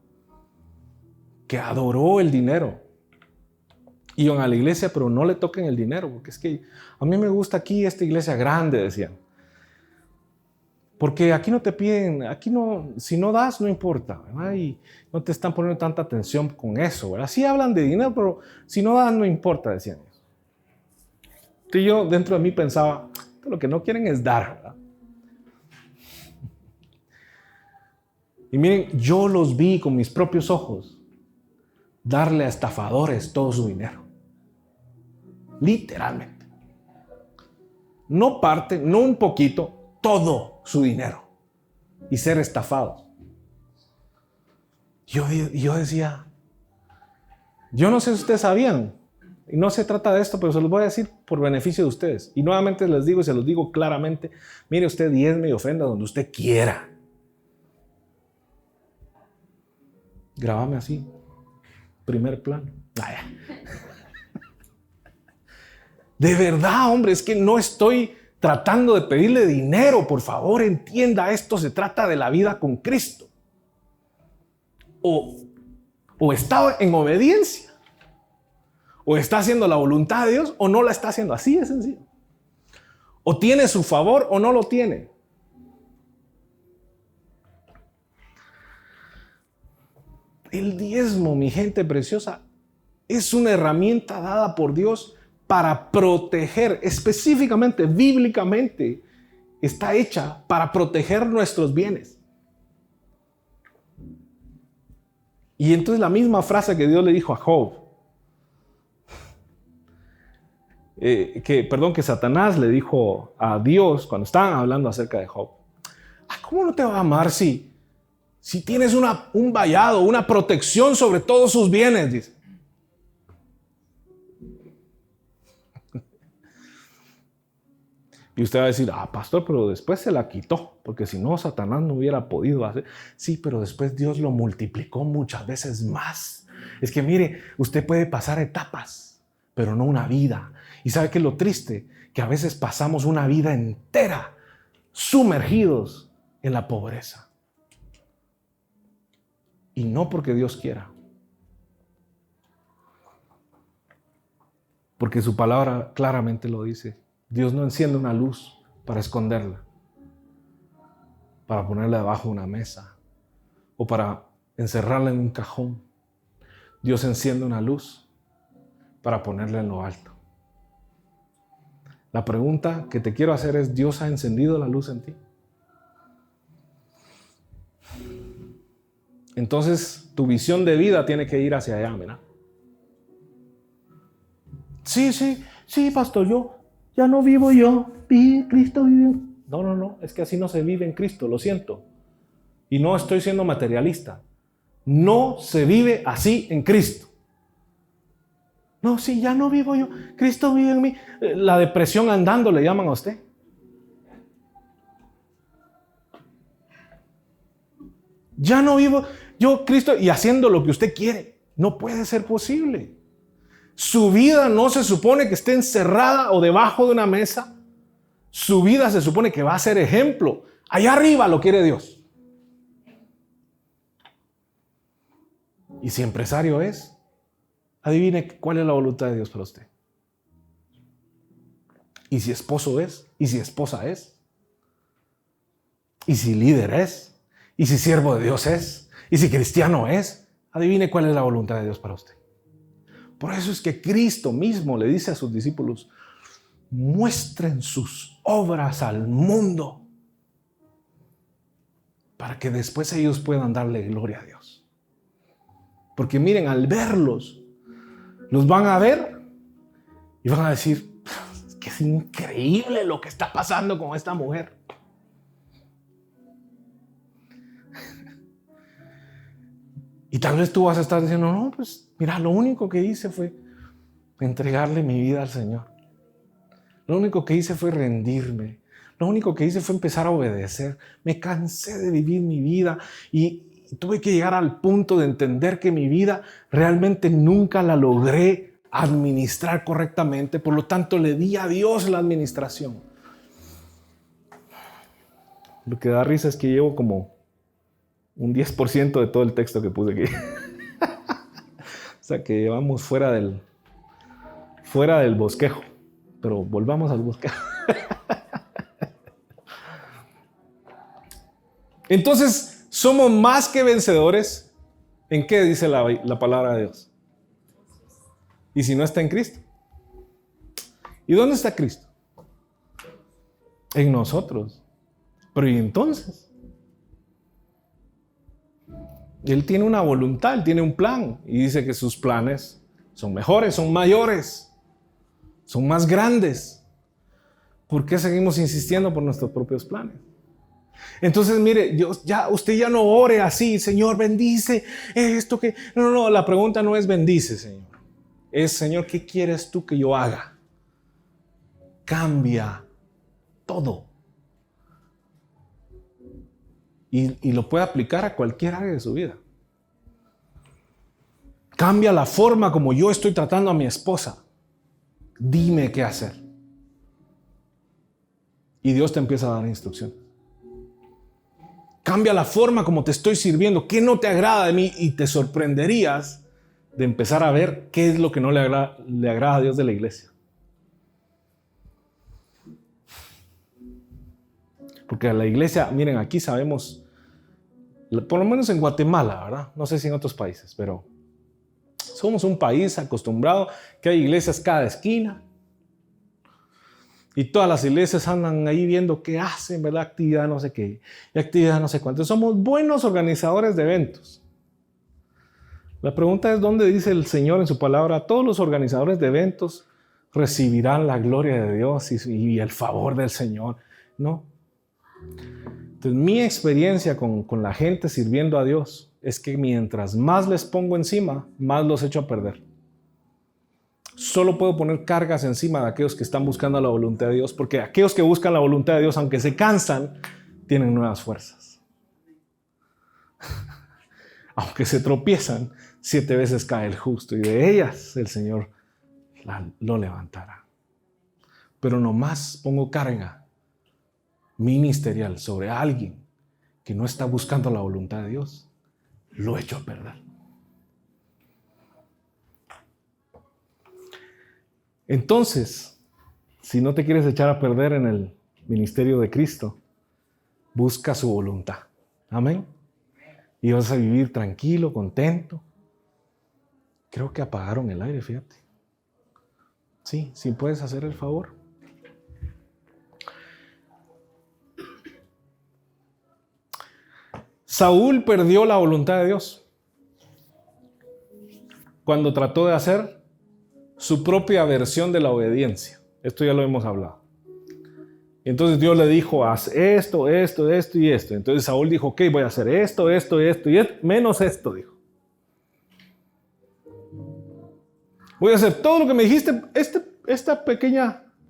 que adoró el dinero. Iban a la iglesia, pero no le toquen el dinero, porque es que a mí me gusta aquí esta iglesia grande, decían. Porque aquí no te piden, aquí no, si no das, no importa, ¿verdad? Y no te están poniendo tanta atención con eso, ¿verdad? Sí hablan de dinero, pero si no das, no importa, decían ellos. Entonces yo dentro de mí pensaba, lo que no quieren es dar, ¿verdad? Y miren, yo los vi con mis propios ojos darle a estafadores todo su dinero. Literalmente. No parte, no un poquito, todo su dinero. Y ser estafados. Yo decía, yo no sé si ustedes sabían, y no se trata de esto, pero se los voy a decir por beneficio de ustedes. Y nuevamente les digo y se los digo claramente, mire usted, diezme y ofrenda donde usted quiera. Grábame así, primer plano. De verdad, hombre, es que no estoy tratando de pedirle dinero. Por favor, entienda esto. Se trata de la vida con Cristo. O está en obediencia, o está haciendo la voluntad de Dios, o no la está haciendo. Así de sencillo. O tiene su favor o no lo tiene. El diezmo, mi gente preciosa, es una herramienta dada por Dios para proteger, específicamente, bíblicamente, está hecha para proteger nuestros bienes. Y entonces la misma frase que Dios le dijo a Job, que Satanás le dijo a Dios cuando estaban hablando acerca de Job. ¿Cómo no te va a amar si tienes un vallado, una protección sobre todos sus bienes? Dice. Y usted va a decir, pastor, pero después se la quitó, porque si no, Satanás no hubiera podido hacer. Sí, pero después Dios lo multiplicó muchas veces más. Es que mire, usted puede pasar etapas, pero no una vida. ¿Y sabe qué es lo triste? Que a veces pasamos una vida entera sumergidos en la pobreza. Y no porque Dios quiera. Porque su palabra claramente lo dice. Dios no enciende una luz para esconderla, para ponerla debajo de una mesa o para encerrarla en un cajón. Dios enciende una luz para ponerla en lo alto. La pregunta que te quiero hacer es, ¿Dios ha encendido la luz en ti? Entonces, tu visión de vida tiene que ir hacia allá, ¿verdad? Sí, pastor, ya no vivo yo, Cristo vive. No, es que así no se vive en Cristo, lo siento. Y no estoy siendo materialista. No se vive así en Cristo. No, sí, ya no vivo yo, Cristo vive en mí. La depresión andando le llaman a usted. Ya no vivo yo, Cristo, y haciendo lo que usted quiere. No puede ser posible. Su vida no se supone que esté encerrada o debajo de una mesa. Su vida se supone que va a ser ejemplo. Allá arriba lo quiere Dios. Y si empresario es, adivine cuál es la voluntad de Dios para usted. Y si esposo es, y si esposa es, y si líder es, y si siervo de Dios es, y si cristiano es, adivine cuál es la voluntad de Dios para usted. Por eso es que Cristo mismo le dice a sus discípulos, muestren sus obras al mundo para que después ellos puedan darle gloria a Dios. Porque miren, al verlos, los van a ver y van a decir, es que es increíble lo que está pasando con esta mujer. Y tal vez tú vas a estar diciendo, no, pues mira, lo único que hice fue entregarle mi vida al Señor. Lo único que hice fue rendirme. Lo único que hice fue empezar a obedecer. Me cansé de vivir mi vida y tuve que llegar al punto de entender que mi vida realmente nunca la logré administrar correctamente. Por lo tanto, le di a Dios la administración. Lo que da risa es que llevo como un 10% de todo el texto que puse aquí. O sea que llevamos fuera del bosquejo. Pero volvamos al bosquejo. Entonces, somos más que vencedores. ¿En qué dice la palabra de Dios? Y si no está en Cristo. ¿Y dónde está Cristo? En nosotros. Pero ¿y entonces? Él tiene una voluntad, Él tiene un plan. Y dice que sus planes son mejores, son mayores, son más grandes. ¿Por qué seguimos insistiendo por nuestros propios planes? Entonces, mire, usted ya no ore así, Señor, bendice esto que... No, la pregunta no es bendice, Señor. Es, Señor, ¿qué quieres tú que yo haga? Cambia todo. Y lo puede aplicar a cualquier área de su vida. Cambia la forma como yo estoy tratando a mi esposa. Dime qué hacer. Y Dios te empieza a dar instrucciones. Cambia la forma como te estoy sirviendo. ¿Qué no te agrada de mí? Y te sorprenderías de empezar a ver qué es lo que no le agrada a Dios de la iglesia. Porque a la iglesia, miren, aquí sabemos, por lo menos en Guatemala, ¿verdad? No sé si en otros países, pero somos un país acostumbrado que hay iglesias cada esquina. Y todas las iglesias andan ahí viendo qué hacen, ¿verdad? Actividad no sé qué, y actividad no sé cuánto. Somos buenos organizadores de eventos. La pregunta es, ¿dónde dice el Señor en su palabra? Todos los organizadores de eventos recibirán la gloria de Dios y el favor del Señor. No. Entonces, mi experiencia con la gente sirviendo a Dios es que mientras más les pongo encima, más los echo a perder. Solo puedo poner cargas encima de aquellos que están buscando la voluntad de Dios, porque aquellos que buscan la voluntad de Dios, aunque se cansan, tienen nuevas fuerzas. Aunque se tropiezan, 7 veces cae el justo, y de ellas el Señor lo levantará. Pero nomás pongo carga ministerial sobre alguien que no está buscando la voluntad de Dios, lo echo a perder. Entonces, si no te quieres echar a perder en el ministerio de Cristo, busca su voluntad. Amén. Y vas a vivir tranquilo, contento. Creo que apagaron el aire, fíjate. Sí, si puedes hacer el favor. Saúl perdió la voluntad de Dios cuando trató de hacer su propia versión de la obediencia. Esto ya lo hemos hablado. Entonces Dios le dijo, haz esto, esto, esto y esto. Entonces Saúl dijo, ok, voy a hacer esto, esto, esto y esto, menos esto, dijo. Voy a hacer todo lo que me dijiste,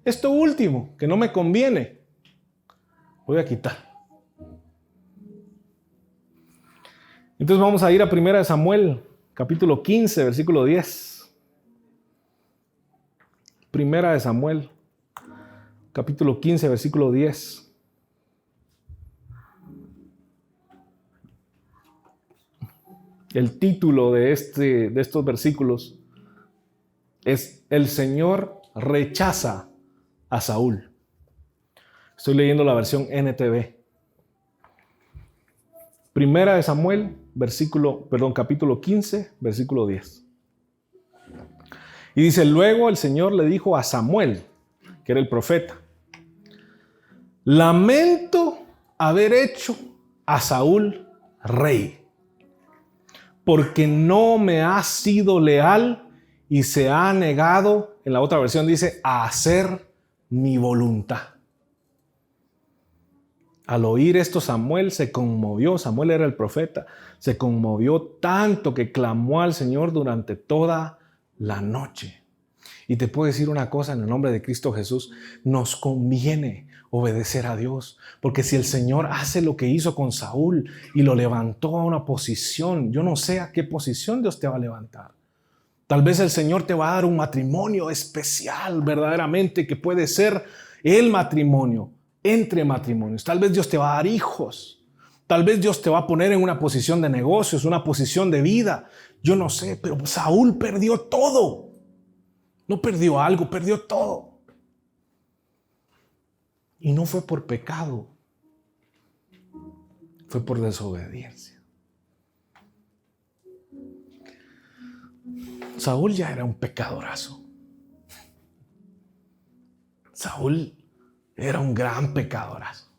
esto último, que no me conviene, voy a quitar. Entonces vamos a ir a 1 Samuel, capítulo 15, versículo 10. 1 Samuel, capítulo 15, versículo 10. El título de estos versículos es El Señor rechaza a Saúl. Estoy leyendo la versión NTV. 1 Samuel, capítulo 15, versículo 10. Y dice, luego el Señor le dijo a Samuel, que era el profeta, lamento haber hecho a Saúl rey, porque no me ha sido leal y se ha negado, en la otra versión dice, a hacer mi voluntad. Al oír esto Samuel se conmovió, Samuel era el profeta, se conmovió tanto que clamó al Señor durante toda la noche. Y te puedo decir una cosa en el nombre de Cristo Jesús, nos conviene obedecer a Dios, porque si el Señor hace lo que hizo con Saúl y lo levantó a una posición, yo no sé a qué posición Dios te va a levantar. Tal vez el Señor te va a dar un matrimonio especial, verdaderamente, que puede ser el matrimonio entre matrimonios. Tal vez Dios te va a dar hijos. Tal vez Dios te va a poner en una posición de negocios, una posición de vida. Yo no sé, pero Saúl perdió todo. No perdió algo, perdió todo. Y no fue por pecado. Fue por desobediencia. Saúl ya era un pecadorazo. Saúl era un gran pecadorazo.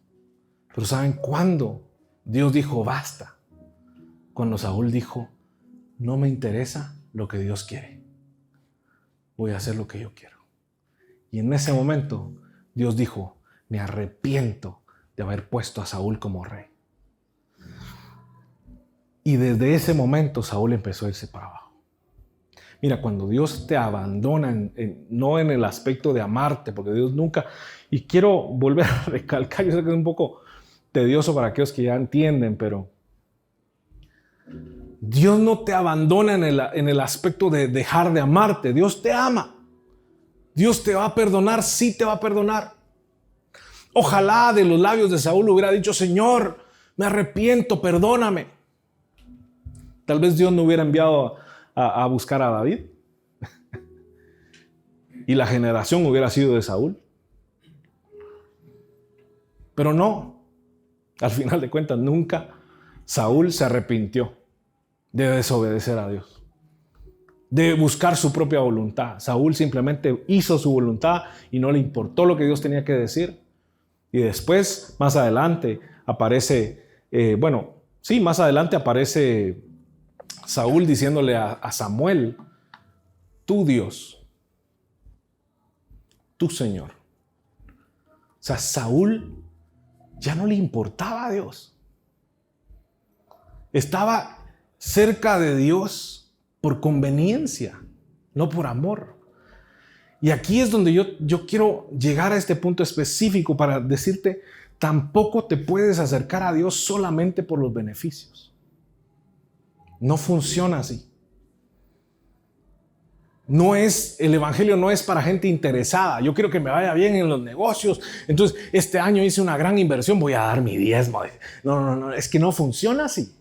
Pero ¿saben cuándo Dios dijo basta? Cuando Saúl dijo, no me interesa lo que Dios quiere. Voy a hacer lo que yo quiero. Y en ese momento Dios dijo, me arrepiento de haber puesto a Saúl como rey. Y desde ese momento Saúl empezó a irse para abajo. Mira, cuando Dios te abandona, no en el aspecto de amarte, porque Dios nunca... Y quiero volver a recalcar, yo sé que es un poco tedioso para aquellos que ya entienden, pero Dios no te abandona en el aspecto de dejar de amarte. Dios te ama. Dios te va a perdonar, sí te va a perdonar. Ojalá de los labios de Saúl hubiera dicho, Señor, me arrepiento, perdóname. Tal vez Dios no hubiera enviado a buscar a David. Y la generación hubiera sido de Saúl. Pero no. Al final de cuentas, nunca Saúl se arrepintió de desobedecer a Dios, de buscar su propia voluntad. Saúl simplemente hizo su voluntad y no le importó lo que Dios tenía que decir. Y después, más adelante, aparece, más adelante aparece Saúl diciéndole a Samuel, tú Dios, tú Señor. O sea, Saúl ya no le importaba a Dios. Estaba cerca de Dios por conveniencia, no por amor. Y aquí es donde yo quiero llegar a este punto específico para decirte, tampoco te puedes acercar a Dios solamente por los beneficios. No funciona así. El evangelio no es para gente interesada. Yo quiero que me vaya bien en los negocios. Entonces, este año hice una gran inversión, voy a dar mi diezmo. No, es que no funciona así.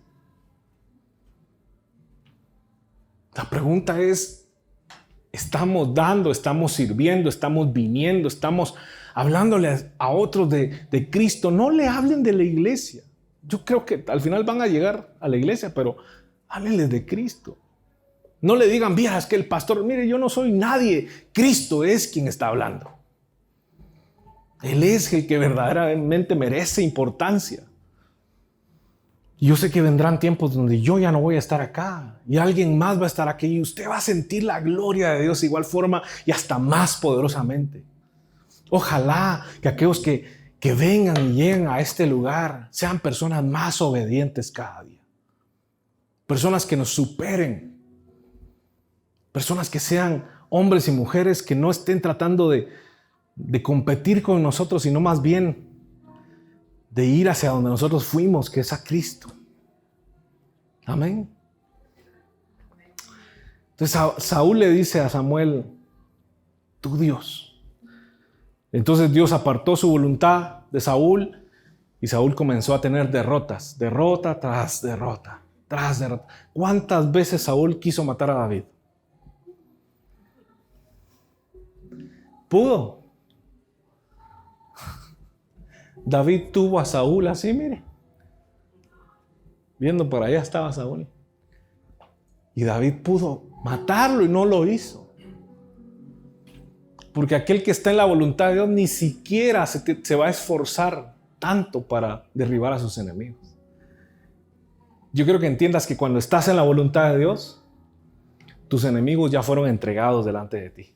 La pregunta es, ¿estamos dando, estamos sirviendo, estamos viniendo, estamos hablándole a otros de Cristo? No le hablen de la iglesia. Yo creo que al final van a llegar a la iglesia, pero háblenles de Cristo. No le digan, mira, es que el pastor, mire, yo no soy nadie. Cristo es quien está hablando. Él es el que verdaderamente merece importancia. Y yo sé que vendrán tiempos donde yo ya no voy a estar acá y alguien más va a estar aquí y usted va a sentir la gloria de Dios de igual forma y hasta más poderosamente. Ojalá que aquellos que vengan y lleguen a este lugar sean personas más obedientes cada día. Personas que nos superen. Personas que sean hombres y mujeres que no estén tratando de competir con nosotros, sino más bien de ir hacia donde nosotros fuimos, que es a Cristo. Amén. Entonces Saúl le dice a Samuel, tú Dios. Entonces Dios apartó su voluntad de Saúl y Saúl comenzó a tener derrotas, derrota tras derrota, tras derrota. ¿Cuántas veces Saúl quiso matar a David? Pudo. David tuvo a Saúl así, mire. Viendo por allá estaba Saúl. Y David pudo matarlo y no lo hizo. Porque aquel que está en la voluntad de Dios ni siquiera se va a esforzar tanto para derribar a sus enemigos. Yo quiero que entiendas que cuando estás en la voluntad de Dios, tus enemigos ya fueron entregados delante de ti.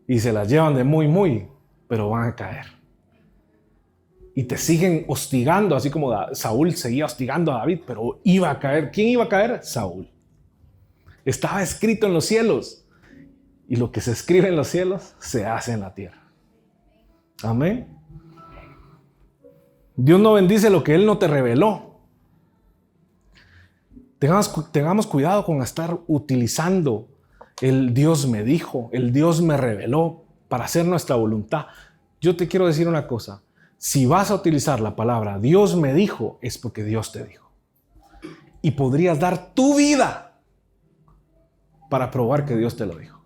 Y se las llevan de muy, pero van a caer. Y te siguen hostigando, así como Saúl seguía hostigando a David, pero iba a caer. ¿Quién iba a caer? Saúl. Estaba escrito en los cielos. Y lo que se escribe en los cielos, se hace en la tierra. Amén. Dios no bendice lo que Él no te reveló. Tengamos cuidado con estar utilizando el Dios me dijo, el Dios me reveló para hacer nuestra voluntad. Yo te quiero decir una cosa. Si vas a utilizar la palabra Dios me dijo, es porque Dios te dijo. Y podrías dar tu vida para probar que Dios te lo dijo.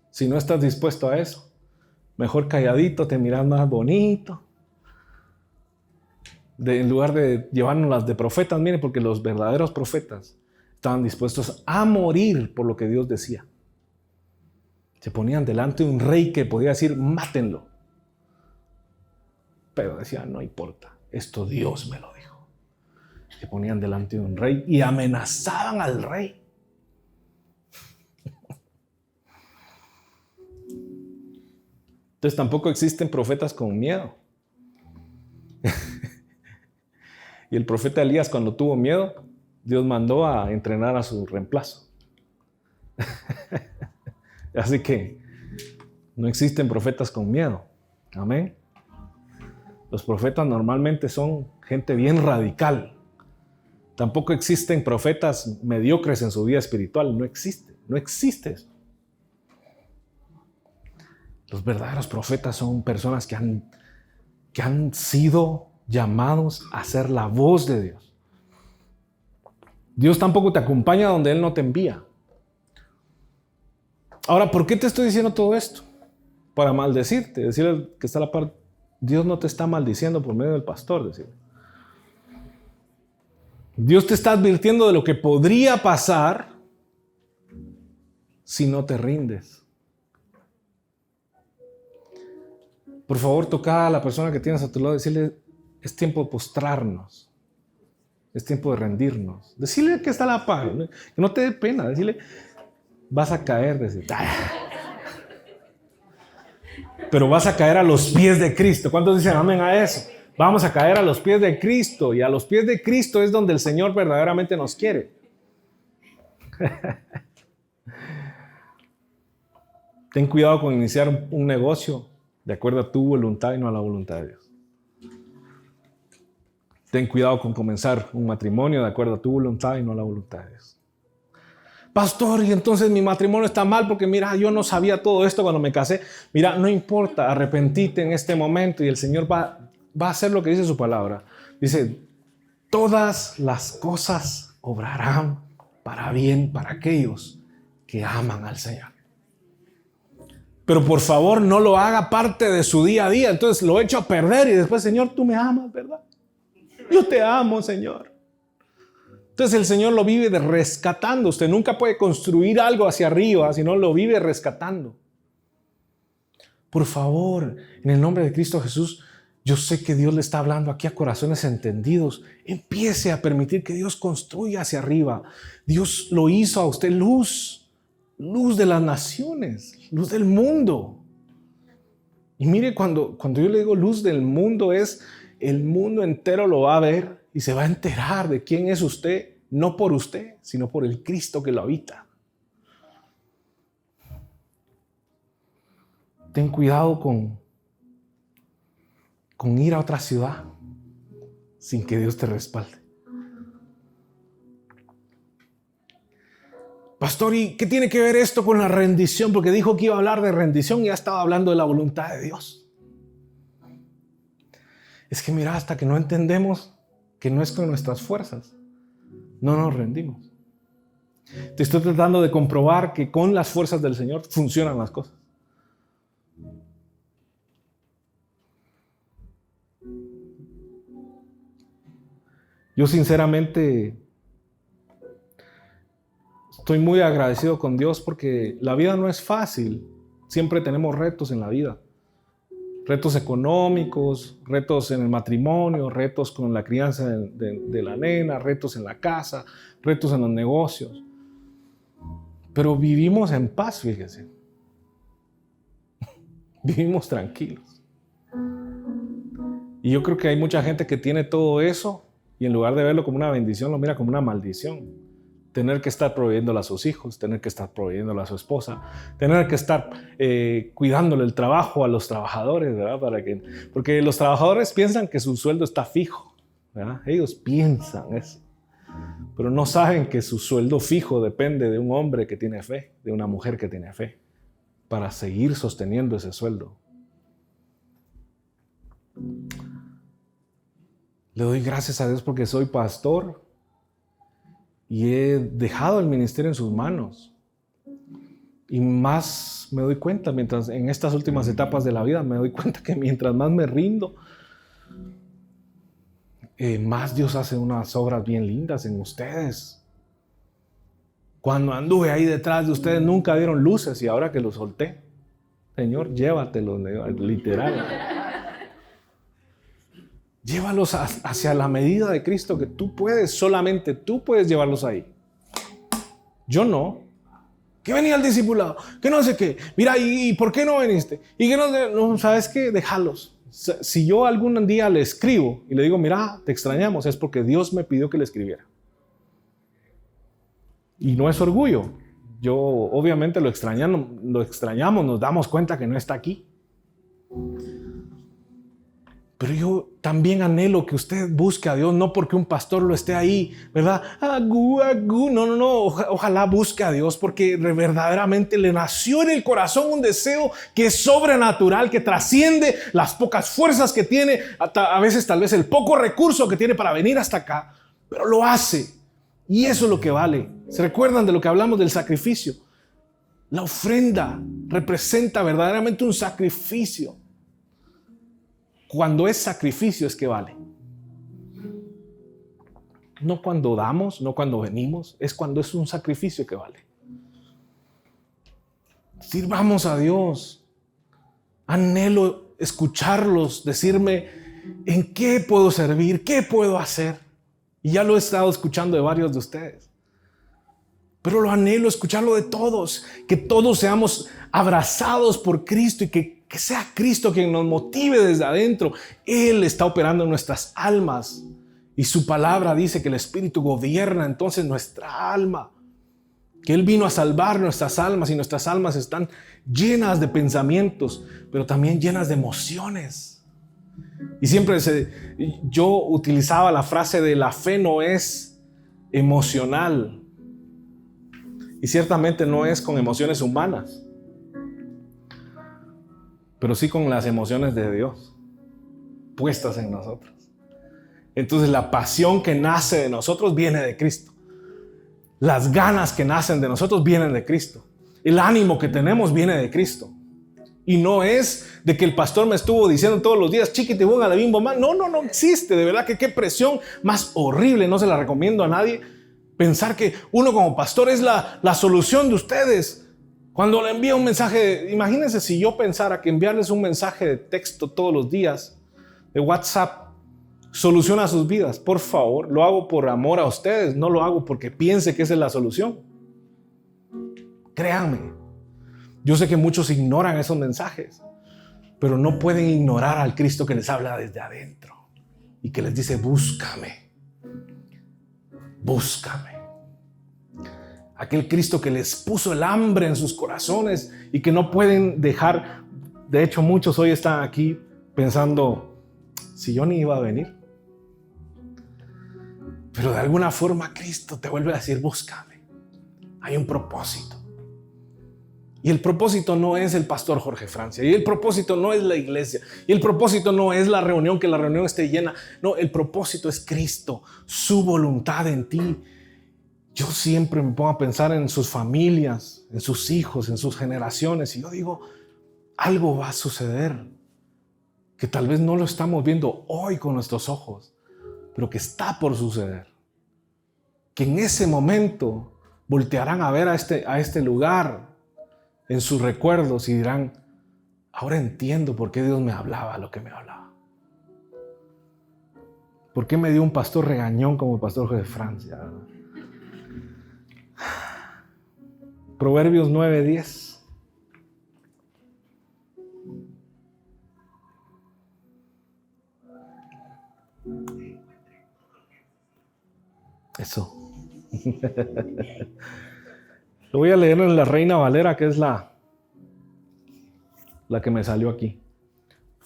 Si no estás dispuesto a eso, mejor calladito, te miras más bonito. En lugar de llevarnos las de profetas, miren, porque los verdaderos profetas estaban dispuestos a morir por lo que Dios decía. Se ponían delante de un rey que podía decir, mátenlo. Pero decían, no importa, esto Dios me lo dijo. Se ponían delante de un rey y amenazaban al rey. Entonces tampoco existen profetas con miedo. Y el profeta Elías, cuando tuvo miedo, Dios mandó a entrenar a su reemplazo. Así que no existen profetas con miedo. Amén. Los profetas normalmente son gente bien radical. Tampoco existen profetas mediocres en su vida espiritual. No existe eso. Los verdaderos profetas son personas que han sido llamados a ser la voz de Dios. Dios tampoco te acompaña donde Él no te envía. Ahora, ¿por qué te estoy diciendo todo esto? Para maldecirte, decirle que está a la par. Dios no te está maldiciendo por medio del pastor, decirle. Dios te está advirtiendo de lo que podría pasar si no te rindes. Por favor, toca a la persona que tienes a tu lado y decirle, es tiempo de postrarnos. Es tiempo de rendirnos. Decirle que está a la par, ¿no? Que no te dé pena. Decirle, vas a caer. Decirle, pero vas a caer a los pies de Cristo. ¿Cuántos dicen amén a eso? Vamos a caer a los pies de Cristo. Y a los pies de Cristo es donde el Señor verdaderamente nos quiere. Ten cuidado con iniciar un negocio de acuerdo a tu voluntad y no a la voluntad de Dios. Ten cuidado con comenzar un matrimonio de acuerdo a tu voluntad y no a la voluntad de Dios. Pastor, y entonces mi matrimonio está mal porque mira, yo no sabía todo esto cuando me casé. Mira, no importa, arrepentite en este momento y el Señor va a hacer lo que dice su palabra. Dice, todas las cosas obrarán para bien para aquellos que aman al Señor. Pero por favor no lo haga parte de su día a día. Entonces lo echo a perder y después, Señor, tú me amas, ¿verdad? Yo te amo, Señor. Entonces el Señor lo vive rescatando. Usted nunca puede construir algo hacia arriba, sino lo vive rescatando. Por favor, en el nombre de Cristo Jesús, yo sé que Dios le está hablando aquí a corazones entendidos. Empiece a permitir que Dios construya hacia arriba. Dios lo hizo a usted luz de las naciones, luz del mundo. Y mire, cuando yo le digo luz del mundo, es el mundo entero lo va a ver y se va a enterar de quién es usted, no por usted, sino por el Cristo que lo habita. Ten cuidado con ir a otra ciudad sin que Dios te respalde. Pastor, ¿y qué tiene que ver esto con la rendición? Porque dijo que iba a hablar de rendición y ya estaba hablando de la voluntad de Dios. Es que mira, hasta que no entendemos que no es con nuestras fuerzas, no nos rendimos. Te estoy tratando de comprobar que con las fuerzas del Señor funcionan las cosas. Yo sinceramente estoy muy agradecido con Dios porque la vida no es fácil. Siempre tenemos retos en la vida. Retos económicos, retos en el matrimonio, retos con la crianza de la nena, retos en la casa, retos en los negocios. Pero vivimos en paz, fíjese. Vivimos tranquilos. Y yo creo que hay mucha gente que tiene todo eso y en lugar de verlo como una bendición, lo mira como una maldición. Tener que estar proveyéndole a sus hijos, tener que estar proveyéndole a su esposa, tener que estar cuidándole el trabajo a los trabajadores, ¿verdad? Porque los trabajadores piensan que su sueldo está fijo, ¿verdad? Ellos piensan eso, pero no saben que su sueldo fijo depende de un hombre que tiene fe, de una mujer que tiene fe, para seguir sosteniendo ese sueldo. Le doy gracias a Dios porque soy pastor y he dejado el ministerio en sus manos. Y más me doy cuenta, mientras en estas últimas etapas de la vida, me doy cuenta que mientras más me rindo, más Dios hace unas obras bien lindas en ustedes. Cuando anduve ahí detrás de ustedes, nunca dieron luces y ahora que los solté, Señor, llévatelos, literal. Llévalos hacia la medida de Cristo que tú puedes, solamente tú puedes llevarlos ahí. Yo no. ¿Qué venía el discipulado? Que no sé qué. Mira, ¿y por qué no viniste? Y que no, ¿sabes qué? Déjalos. Si yo algún día le escribo y le digo, mira, te extrañamos, es porque Dios me pidió que le escribiera. Y no es orgullo. Yo obviamente lo extrañamos, nos damos cuenta que no está aquí. Pero yo también anhelo que usted busque a Dios, no porque un pastor lo esté ahí, ¿verdad? Agú, agú. No. Ojalá busque a Dios porque verdaderamente le nació en el corazón un deseo que es sobrenatural, que trasciende las pocas fuerzas que tiene, a veces tal vez el poco recurso que tiene para venir hasta acá, pero lo hace. Y eso es lo que vale. ¿Se recuerdan de lo que hablamos del sacrificio? La ofrenda representa verdaderamente un sacrificio. Cuando es sacrificio es que vale. No cuando damos, no cuando venimos, es cuando es un sacrificio que vale. Sirvamos a Dios. Anhelo escucharlos, decirme en qué puedo servir, qué puedo hacer. Y ya lo he estado escuchando de varios de ustedes. Pero lo anhelo escucharlo de todos, que todos seamos abrazados por Cristo y que sea Cristo quien nos motive desde adentro. Él está operando en nuestras almas y su palabra dice que el Espíritu gobierna entonces nuestra alma, que Él vino a salvar nuestras almas y nuestras almas están llenas de pensamientos, pero también llenas de emociones. Y siempre yo utilizaba la frase de la fe no es emocional. Y ciertamente no es con emociones humanas, pero sí con las emociones de Dios puestas en nosotros. Entonces la pasión que nace de nosotros viene de Cristo. Las ganas que nacen de nosotros vienen de Cristo. El ánimo que tenemos viene de Cristo. Y no es de que el pastor me estuvo diciendo todos los días, chiquitibum a la bimbo man. No existe. De verdad que qué presión más horrible. No se la recomiendo a nadie. Pensar que uno como pastor es la solución de ustedes. Cuando le envía un mensaje, imagínense si yo pensara que enviarles un mensaje de texto todos los días, de WhatsApp, soluciona sus vidas. Por favor, lo hago por amor a ustedes, no lo hago porque piense que esa es la solución. Créanme, yo sé que muchos ignoran esos mensajes, pero no pueden ignorar al Cristo que les habla desde adentro y que les dice, búscame. Búscame. Aquel Cristo que les puso el hambre en sus corazones y que no pueden dejar. De hecho, muchos hoy están aquí pensando, si yo ni iba a venir. Pero de alguna forma Cristo te vuelve a decir, búscame. Hay un propósito. Y el propósito no es el pastor Jorge Francia. Y el propósito no es la iglesia. Y el propósito no es la reunión, que la reunión esté llena. No, el propósito es Cristo, su voluntad en ti. Yo siempre me pongo a pensar en sus familias, en sus hijos, en sus generaciones. Y yo digo, algo va a suceder que tal vez no lo estamos viendo hoy con nuestros ojos, pero que está por suceder. Que en ese momento voltearán a ver a este lugar en sus recuerdos y dirán, ahora entiendo por qué Dios me hablaba lo que me hablaba. ¿Por qué me dio un pastor regañón como el pastor de Francia? Proverbios 9:10. Eso. Lo voy a leer en la Reina Valera, que es la que me salió aquí.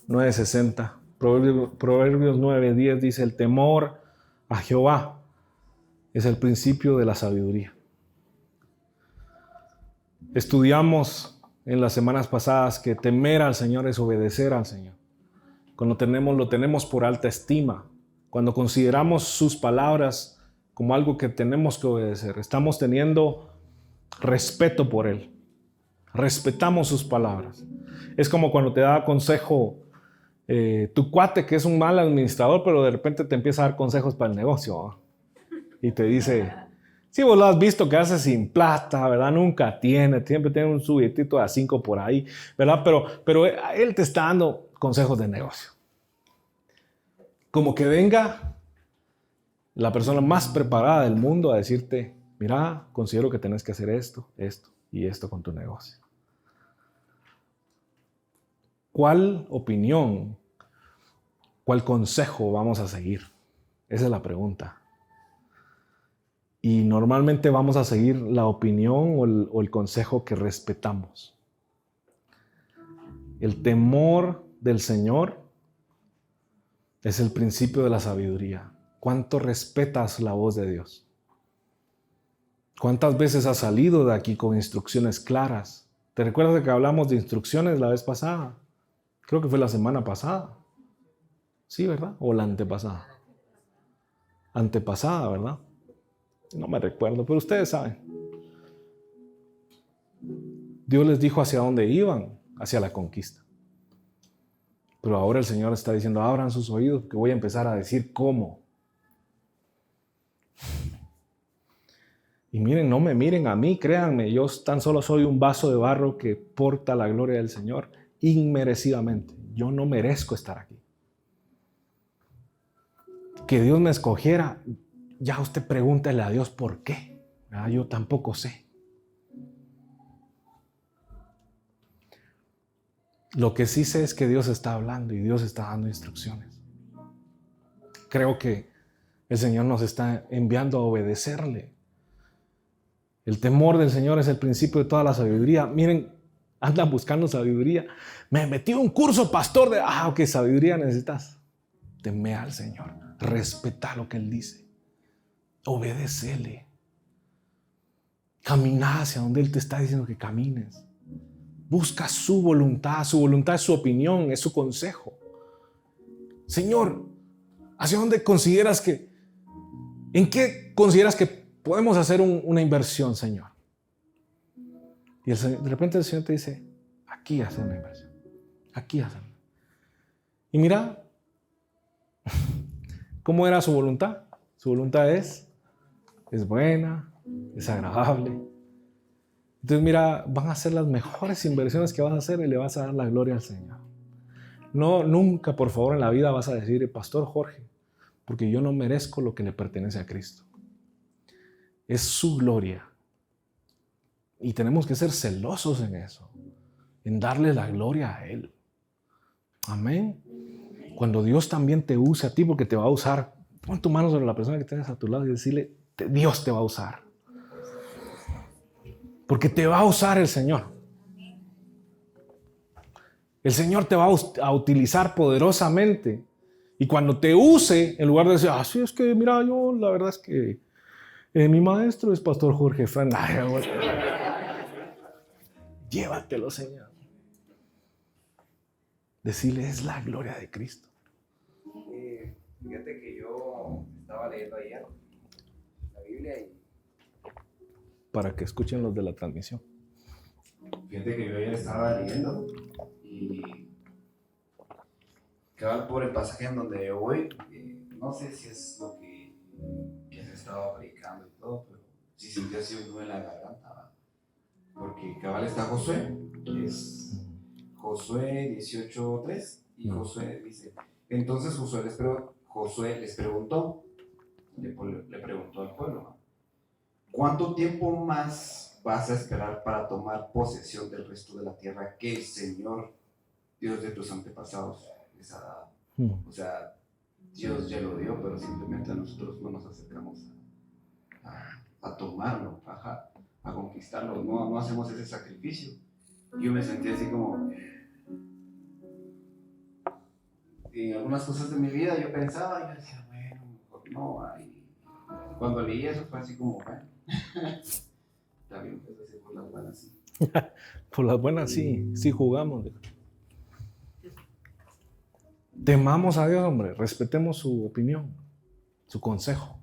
9:60. Proverbios 9:10 dice, el temor a Jehová es el principio de la sabiduría. Estudiamos en las semanas pasadas que temer al Señor es obedecer al Señor. Cuando lo tenemos por alta estima, cuando consideramos sus palabras como algo que tenemos que obedecer, estamos teniendo respeto por Él. Respetamos sus palabras. Es como cuando te da consejo tu cuate que es un mal administrador, pero de repente te empieza a dar consejos para el negocio, ¿no? Y te dice, sí, vos lo has visto que hace sin plata, ¿verdad? Nunca siempre tiene un subjetito de a 5 por ahí, ¿verdad? Pero él te está dando consejos de negocio. Como que venga la persona más preparada del mundo a decirte, mira, considero que tenés que hacer esto, esto y esto con tu negocio. ¿Cuál opinión, cuál consejo vamos a seguir? Esa es la pregunta. Y normalmente vamos a seguir la opinión o el consejo que respetamos. El temor del Señor Es el principio de la sabiduría. ¿Cuánto respetas la voz de Dios? ¿Cuántas veces has salido de aquí con instrucciones claras? ¿Te recuerdas que hablamos de instrucciones la vez pasada? Creo que fue la semana pasada. Sí, ¿verdad? O la antepasada. Antepasada, ¿verdad? No me recuerdo, pero ustedes saben. Dios les dijo hacia dónde iban, hacia la conquista. Pero ahora el Señor está diciendo, abran sus oídos, que voy a empezar a decir cómo. Y miren, no me miren a mí, créanme, yo tan solo soy un vaso de barro que porta la gloria del Señor inmerecidamente. Yo no merezco estar aquí. Que Dios me escogiera, ya usted pregúntele a Dios por qué. Yo tampoco sé. Lo que sí sé es que Dios está hablando y Dios está dando instrucciones. Creo que el Señor nos está enviando a obedecerle. El temor del Señor es el principio de toda la sabiduría. Miren, andan buscando sabiduría. Me metí en un curso, pastor, de... ok, sabiduría necesitas. Teme al Señor. Respeta lo que Él dice. Obedécele. Camina hacia donde Él te está diciendo que camines. Busca su voluntad. Su voluntad es su opinión, es su consejo. Señor, ¿hacia dónde consideras que... ¿En qué consideras que podemos hacer una inversión, Señor? Y de repente el Señor te dice, aquí hacer una inversión. Aquí hacer. Y mira, ¿cómo era su voluntad? Su voluntad es buena, es agradable. Entonces mira, van a ser las mejores inversiones que vas a hacer y le vas a dar la gloria al Señor. No, nunca, por favor, en la vida vas a decir, Pastor Jorge, porque yo no merezco lo que le pertenece a Cristo. Es su gloria. Y tenemos que ser celosos en eso, en darle la gloria a Él. Amén. Cuando Dios también te use a ti, porque te va a usar, pon tu mano sobre la persona que tienes a tu lado y decirle, Dios te va a usar. Porque te va a usar el Señor. El Señor te va a utilizar poderosamente. Y cuando te use, en lugar de decir, sí, es que mira, yo la verdad es que mi maestro es Pastor Jorge Fran. Llévatelo, Señor. Decirle, es la gloria de Cristo. Fíjate que yo estaba leyendo ayer la Biblia y... Para que escuchen los de la transmisión. Fíjate que yo ayer estaba leyendo y cabal por el pasaje en donde yo voy, no sé si es lo que se estaba predicando y todo, pero sí sentí así un nudo en la garganta, ¿va? Porque cabal está Josué, es Josué 18:3, y Josué dice, entonces Josué les preguntó al pueblo, ¿no? ¿Cuánto tiempo más vas a esperar para tomar posesión del resto de la tierra que el Señor, Dios de tus antepasados, les ha dado? O sea, Dios ya lo dio, pero simplemente nosotros no nos acercamos a tomarlo, a conquistarlo, no hacemos ese sacrificio. Yo me sentí así como... En algunas cosas de mi vida yo pensaba, yo decía, bueno, mejor no. Y cuando leí eso fue así como, bueno, está bien, pues así por las buenas, sí. Por las buenas, sí jugamos. Temamos a Dios, hombre, respetemos su opinión, su consejo.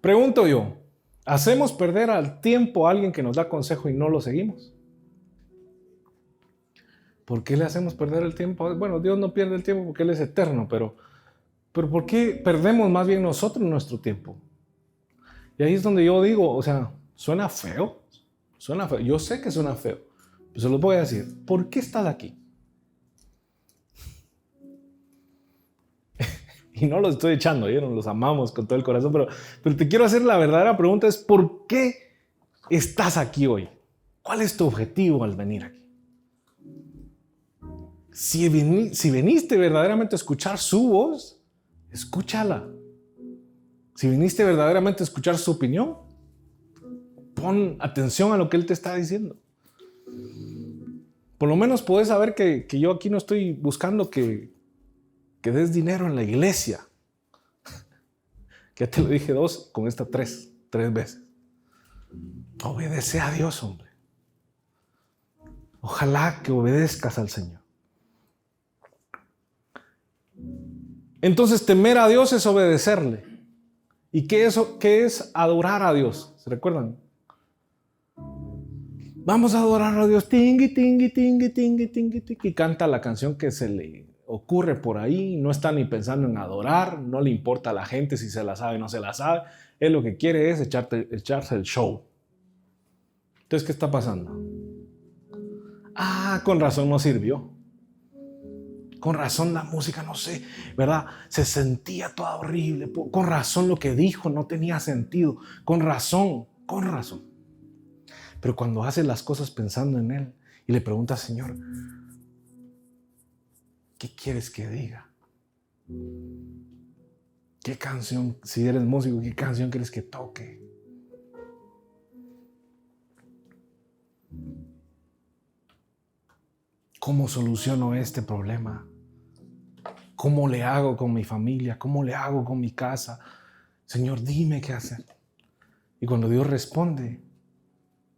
Pregunto yo, ¿hacemos perder al tiempo a alguien que nos da consejo y no lo seguimos? ¿Por qué le hacemos perder el tiempo? Bueno, Dios no pierde el tiempo porque Él es eterno, pero ¿por qué perdemos más bien nosotros nuestro tiempo? Y ahí es donde yo digo, o sea, suena feo. Yo sé que suena feo, pero se los voy a decir. ¿Por qué estás aquí? Y no los estoy echando, los amamos con todo el corazón, pero te quiero hacer la verdadera pregunta, es ¿por qué estás aquí hoy? ¿Cuál es tu objetivo al venir aquí? Si viniste verdaderamente a escuchar su voz, escúchala. Si viniste verdaderamente a escuchar su opinión, pon atención a lo que Él te está diciendo. Por lo menos puedes saber que yo aquí no estoy buscando que que des dinero en la iglesia. Ya te lo dije 2, con esta 3 veces. Obedece a Dios, hombre. Ojalá que obedezcas al Señor. Entonces, temer a Dios es obedecerle. ¿Y qué es adorar a Dios? ¿Se recuerdan? Vamos a adorar a Dios. Tingui, tingui, tingui, tingui, tingui, tingui. Y canta la canción que se le ocurre por ahí. No está ni pensando en adorar. No le importa a la gente si se la sabe o no se la sabe. Él lo que quiere es echarse el show. Entonces, ¿qué está pasando? Con razón no sirvió. Con razón la música, no sé, ¿verdad? Se sentía toda horrible. Con razón lo que dijo no tenía sentido. Con razón. Pero cuando hace las cosas pensando en Él y le pregunta, Señor, ¿qué quieres que diga? ¿Qué canción, si eres músico, qué canción quieres que toque? ¿Cómo soluciono este problema? ¿Cómo le hago con mi familia? ¿Cómo le hago con mi casa? Señor, dime qué hacer. Y cuando Dios responde,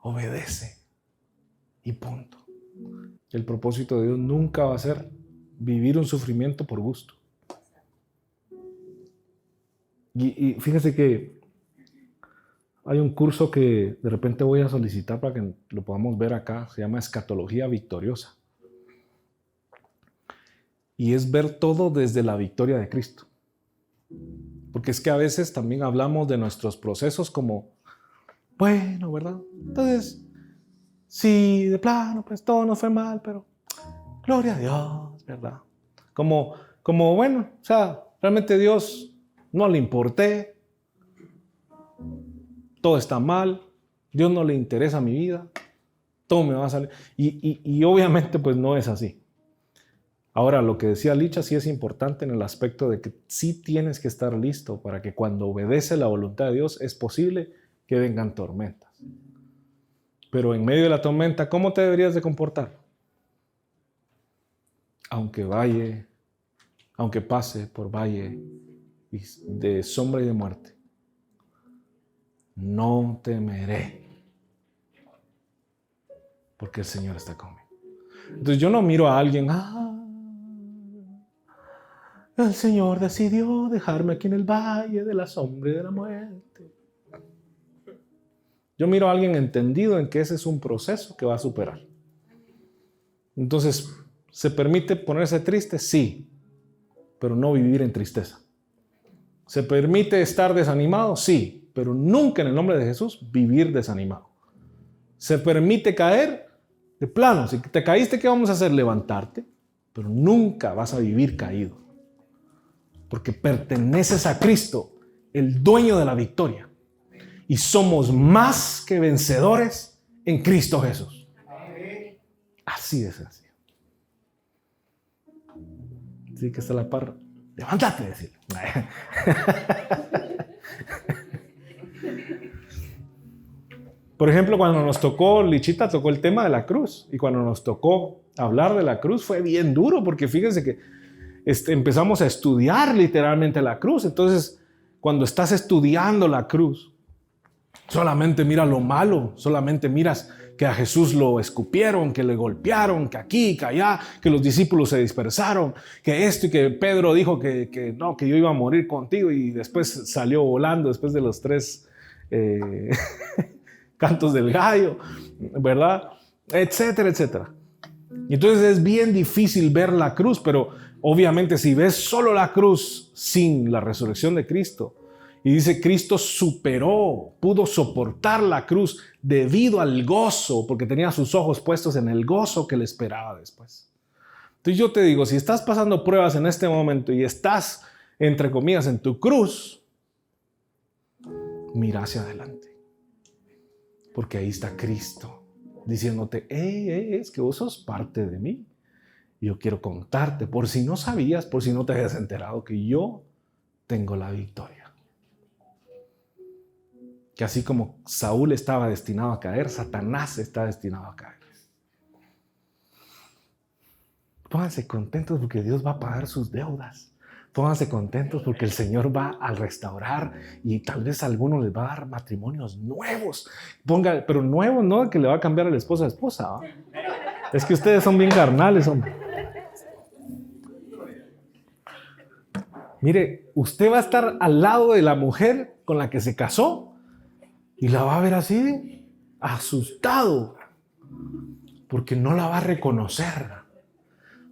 obedece. Y punto. El propósito de Dios nunca va a ser vivir un sufrimiento por gusto. Y fíjese que hay un curso que de repente voy a solicitar para que lo podamos ver acá. Se llama Escatología Victoriosa. Y es ver todo desde la victoria de Cristo. Porque es que a veces también hablamos de nuestros procesos como, bueno, ¿verdad? Entonces, sí, de plano, pues todo nos fue mal, pero gloria a Dios, ¿verdad? Como bueno, o sea, realmente Dios no le importé, todo está mal, Dios no le interesa mi vida, todo me va a salir. Y obviamente pues no es así. Ahora, lo que decía Licha sí es importante en el aspecto de que sí tienes que estar listo para que cuando obedece la voluntad de Dios es posible que vengan tormentas. Pero en medio de la tormenta, ¿cómo te deberías de comportar? Aunque pase por valle de sombra y de muerte, no temeré, porque el Señor está conmigo. Entonces yo no miro a alguien, el Señor decidió dejarme aquí en el valle de la sombra y de la muerte. Yo miro a alguien entendido en que ese es un proceso que va a superar. Entonces, ¿se permite ponerse triste? Sí, pero no vivir en tristeza. ¿Se permite estar desanimado? Sí, pero nunca en el nombre de Jesús vivir desanimado. ¿Se permite caer? De plano, si te caíste, ¿qué vamos a hacer? Levantarte, pero nunca vas a vivir caído. Porque perteneces a Cristo, el dueño de la victoria. Y somos más que vencedores en Cristo Jesús. Así de sencillo. Así que está la parra. Levántate, decirle. Por ejemplo, cuando nos tocó, Lichita tocó el tema de la cruz. Y cuando nos tocó hablar de la cruz fue bien duro, porque fíjense que empezamos a estudiar literalmente la cruz. Entonces, cuando estás estudiando la cruz, solamente mira lo malo, solamente miras que a Jesús lo escupieron, que le golpearon, que aquí, que allá, que los discípulos se dispersaron, que esto y que Pedro dijo que no, que yo iba a morir contigo y después salió volando después de los 3 cantos del gallo, ¿verdad? Etcétera, etcétera. Y entonces es bien difícil ver la cruz, pero obviamente si ves solo la cruz sin la resurrección de Cristo, y dice Cristo superó, pudo soportar la cruz debido al gozo, porque tenía sus ojos puestos en el gozo que le esperaba después. Entonces yo te digo, si estás pasando pruebas en este momento y estás, entre comillas, en tu cruz, mira hacia adelante. Porque ahí está Cristo diciéndote, es que vos sos parte de mí. Y yo quiero contarte, por si no sabías, por si no te habías enterado, que yo tengo la victoria. Que así como Saúl estaba destinado a caer, Satanás está destinado a caer. Pónganse contentos porque Dios va a pagar sus deudas. Pónganse contentos porque el Señor va a restaurar y tal vez a algunos les va a dar matrimonios nuevos. Pero nuevos, no que le va a cambiar el esposo a esposa. ¿Va? Es que ustedes son bien carnales, hombre. Mire, usted va a estar al lado de la mujer con la que se casó y la va a ver así, asustado, porque no la va a reconocer.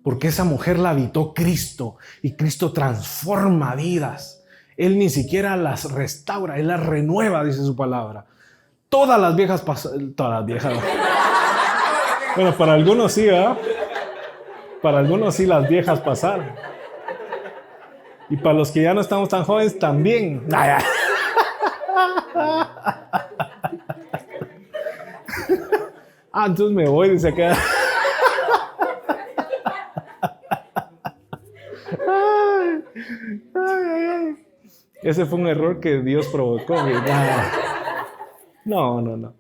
Porque esa mujer la habitó Cristo y Cristo transforma vidas. Él ni siquiera las restaura, Él las renueva, dice su palabra. Todas las viejas. Bueno, para algunos sí, ¿verdad? Para algunos sí las viejas pasaron. Y para los que ya no estamos tan jóvenes también. Entonces me voy, dice acá. Ese fue un error que Dios provocó. No.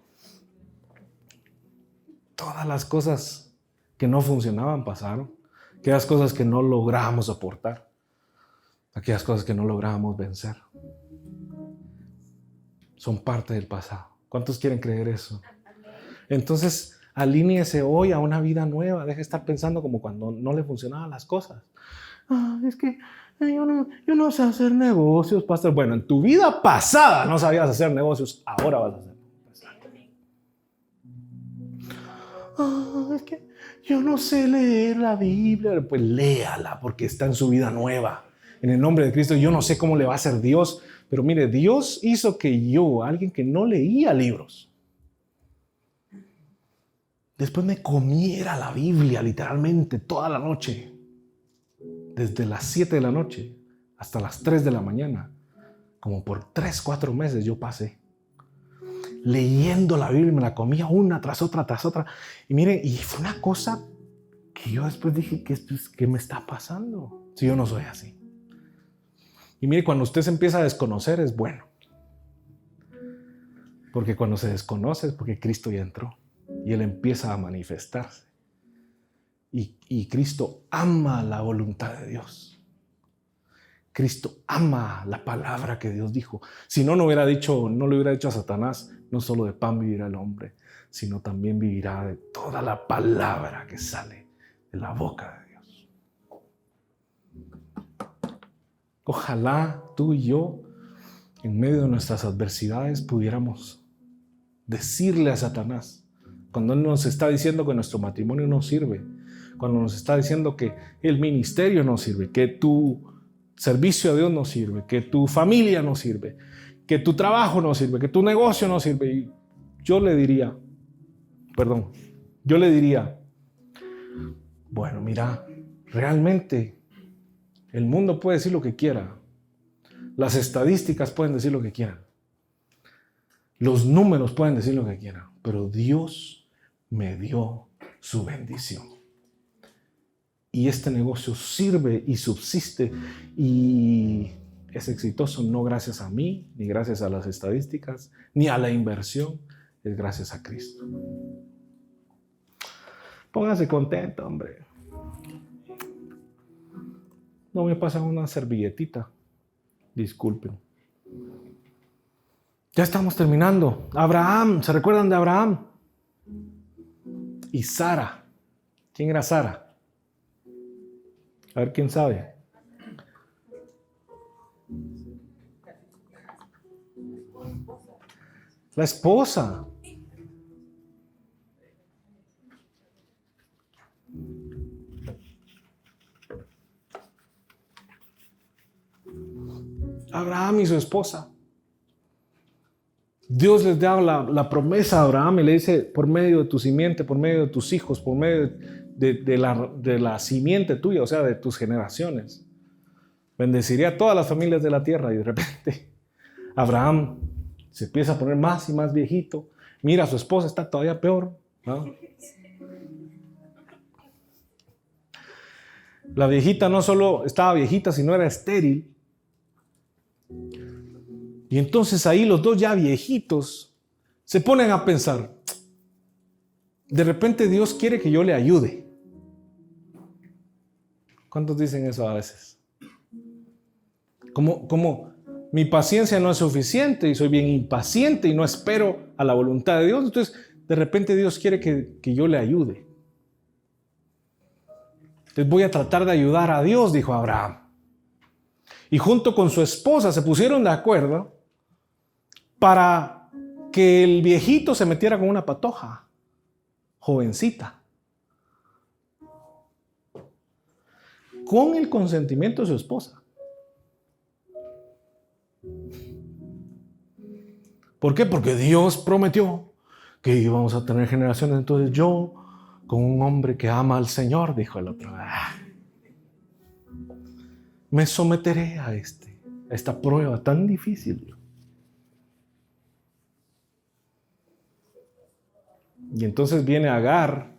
Todas las cosas que no funcionaban pasaron. Aquellas cosas que no lográbamos soportar. Aquellas cosas que no lográbamos vencer. Son parte del pasado. ¿Cuántos quieren creer eso? Entonces, alíñese hoy a una vida nueva. Deje de estar pensando como cuando no le funcionaban las cosas. Es que yo no sé hacer negocios, pastor. Bueno, en tu vida pasada no sabías hacer negocios, ahora vas a hacer. Es que yo no sé leer la Biblia. Pues léala, porque está en su vida nueva. En el nombre de Cristo, yo no sé cómo le va a hacer Dios, pero mire, Dios hizo que yo, alguien que no leía libros, después me comiera la Biblia literalmente toda la noche. Desde las 7 de la noche hasta las 3 de la mañana, como por 3-4 meses yo pasé leyendo la Biblia, me la comía una tras otra. Y miren, y fue una cosa que yo después dije, ¿qué me está pasando? Si yo no soy así. Y mire, cuando usted se empieza a desconocer es bueno. Porque cuando se desconoce es porque Cristo ya entró y Él empieza a manifestarse. Y Cristo ama la voluntad de Dios. Cristo ama la palabra que Dios dijo. Si no, no le hubiera dicho a Satanás, no solo de pan vivirá el hombre, sino también vivirá de toda la palabra que sale de la boca de Dios. Ojalá tú y yo, en medio de nuestras adversidades, pudiéramos decirle a Satanás, cuando Él nos está diciendo que nuestro matrimonio no sirve, cuando nos está diciendo que el ministerio no sirve, que tu servicio a Dios no sirve, que tu familia no sirve, que tu trabajo no sirve, que tu negocio no sirve. Y yo le diría, bueno, mira, realmente el mundo puede decir lo que quiera, las estadísticas pueden decir lo que quieran, los números pueden decir lo que quieran, pero Dios me dio su bendición. Y este negocio sirve y subsiste y es exitoso no gracias a mí, ni gracias a las estadísticas, ni a la inversión, es gracias a Cristo. Póngase contento, hombre. No me pasan una servilletita. Disculpen. Ya estamos terminando. Abraham, ¿se recuerdan de Abraham? Y Sara. ¿Quién era Sara? A ver, ¿quién sabe? La esposa. Abraham y su esposa. Dios les da la promesa a Abraham y le dice, por medio de tu simiente, por medio de tus hijos, por medio de la simiente tuya, o sea, de tus generaciones, bendeciré a todas las familias de la tierra. Y de repente Abraham se empieza a poner más y más viejito. Mira, su esposa está todavía peor, ¿no? La viejita no solo estaba viejita, sino era estéril. Y entonces ahí los dos ya viejitos se ponen a pensar, de repente Dios quiere que yo le ayude. ¿Cuántos dicen eso a veces? Como mi paciencia no es suficiente y soy bien impaciente y no espero a la voluntad de Dios, entonces de repente Dios quiere que yo le ayude. Entonces voy a tratar de ayudar a Dios, dijo Abraham. Y junto con su esposa se pusieron de acuerdo para que el viejito se metiera con una patoja, jovencita, con el consentimiento de su esposa. ¿Por qué? Porque Dios prometió que íbamos a tener generaciones. Entonces yo, con un hombre que ama al Señor, dijo el otro, me someteré a esta prueba tan difícil. Y entonces viene Agar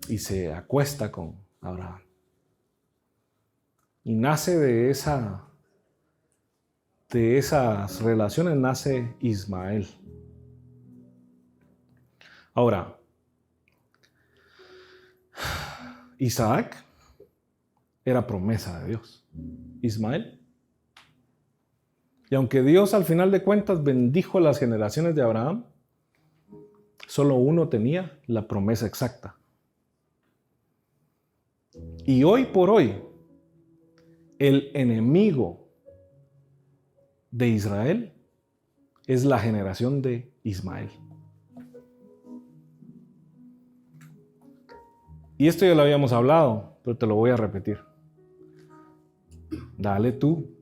y se acuesta con Abraham. Y nace de esas relaciones, nace Ismael. Ahora, Isaac era promesa de Dios. Ismael. Y aunque Dios al final de cuentas bendijo las generaciones de Abraham, solo uno tenía la promesa exacta. Y hoy por hoy, el enemigo de Israel es la generación de Ismael. Y esto ya lo habíamos hablado, pero te lo voy a repetir. Dale tú.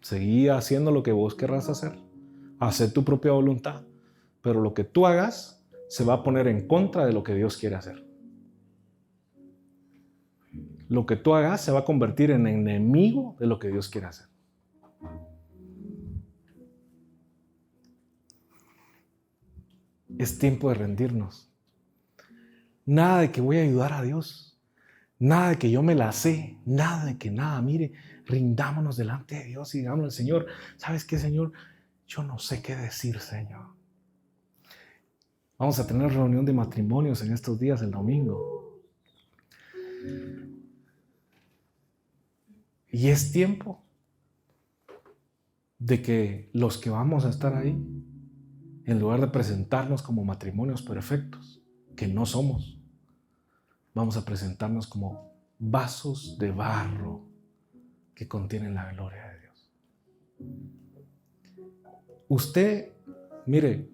Seguí haciendo lo que vos querrás hacer. Haz tu propia voluntad. Pero lo que tú hagas se va a poner en contra de lo que Dios quiere hacer. Lo que tú hagas se va a convertir en enemigo de lo que Dios quiere hacer. Es tiempo de rendirnos. Nada de que voy a ayudar a Dios. Nada de que yo me la sé. Nada de que nada. Mire, rindámonos delante de Dios y digámosle al Señor, ¿sabes qué, Señor? Yo no sé qué decir, Señor. Vamos a tener reunión de matrimonios en estos días, el domingo. Y es tiempo de que los que vamos a estar ahí, en lugar de presentarnos como matrimonios perfectos, que no somos, vamos a presentarnos como vasos de barro que contienen la gloria de Dios. Usted, mire,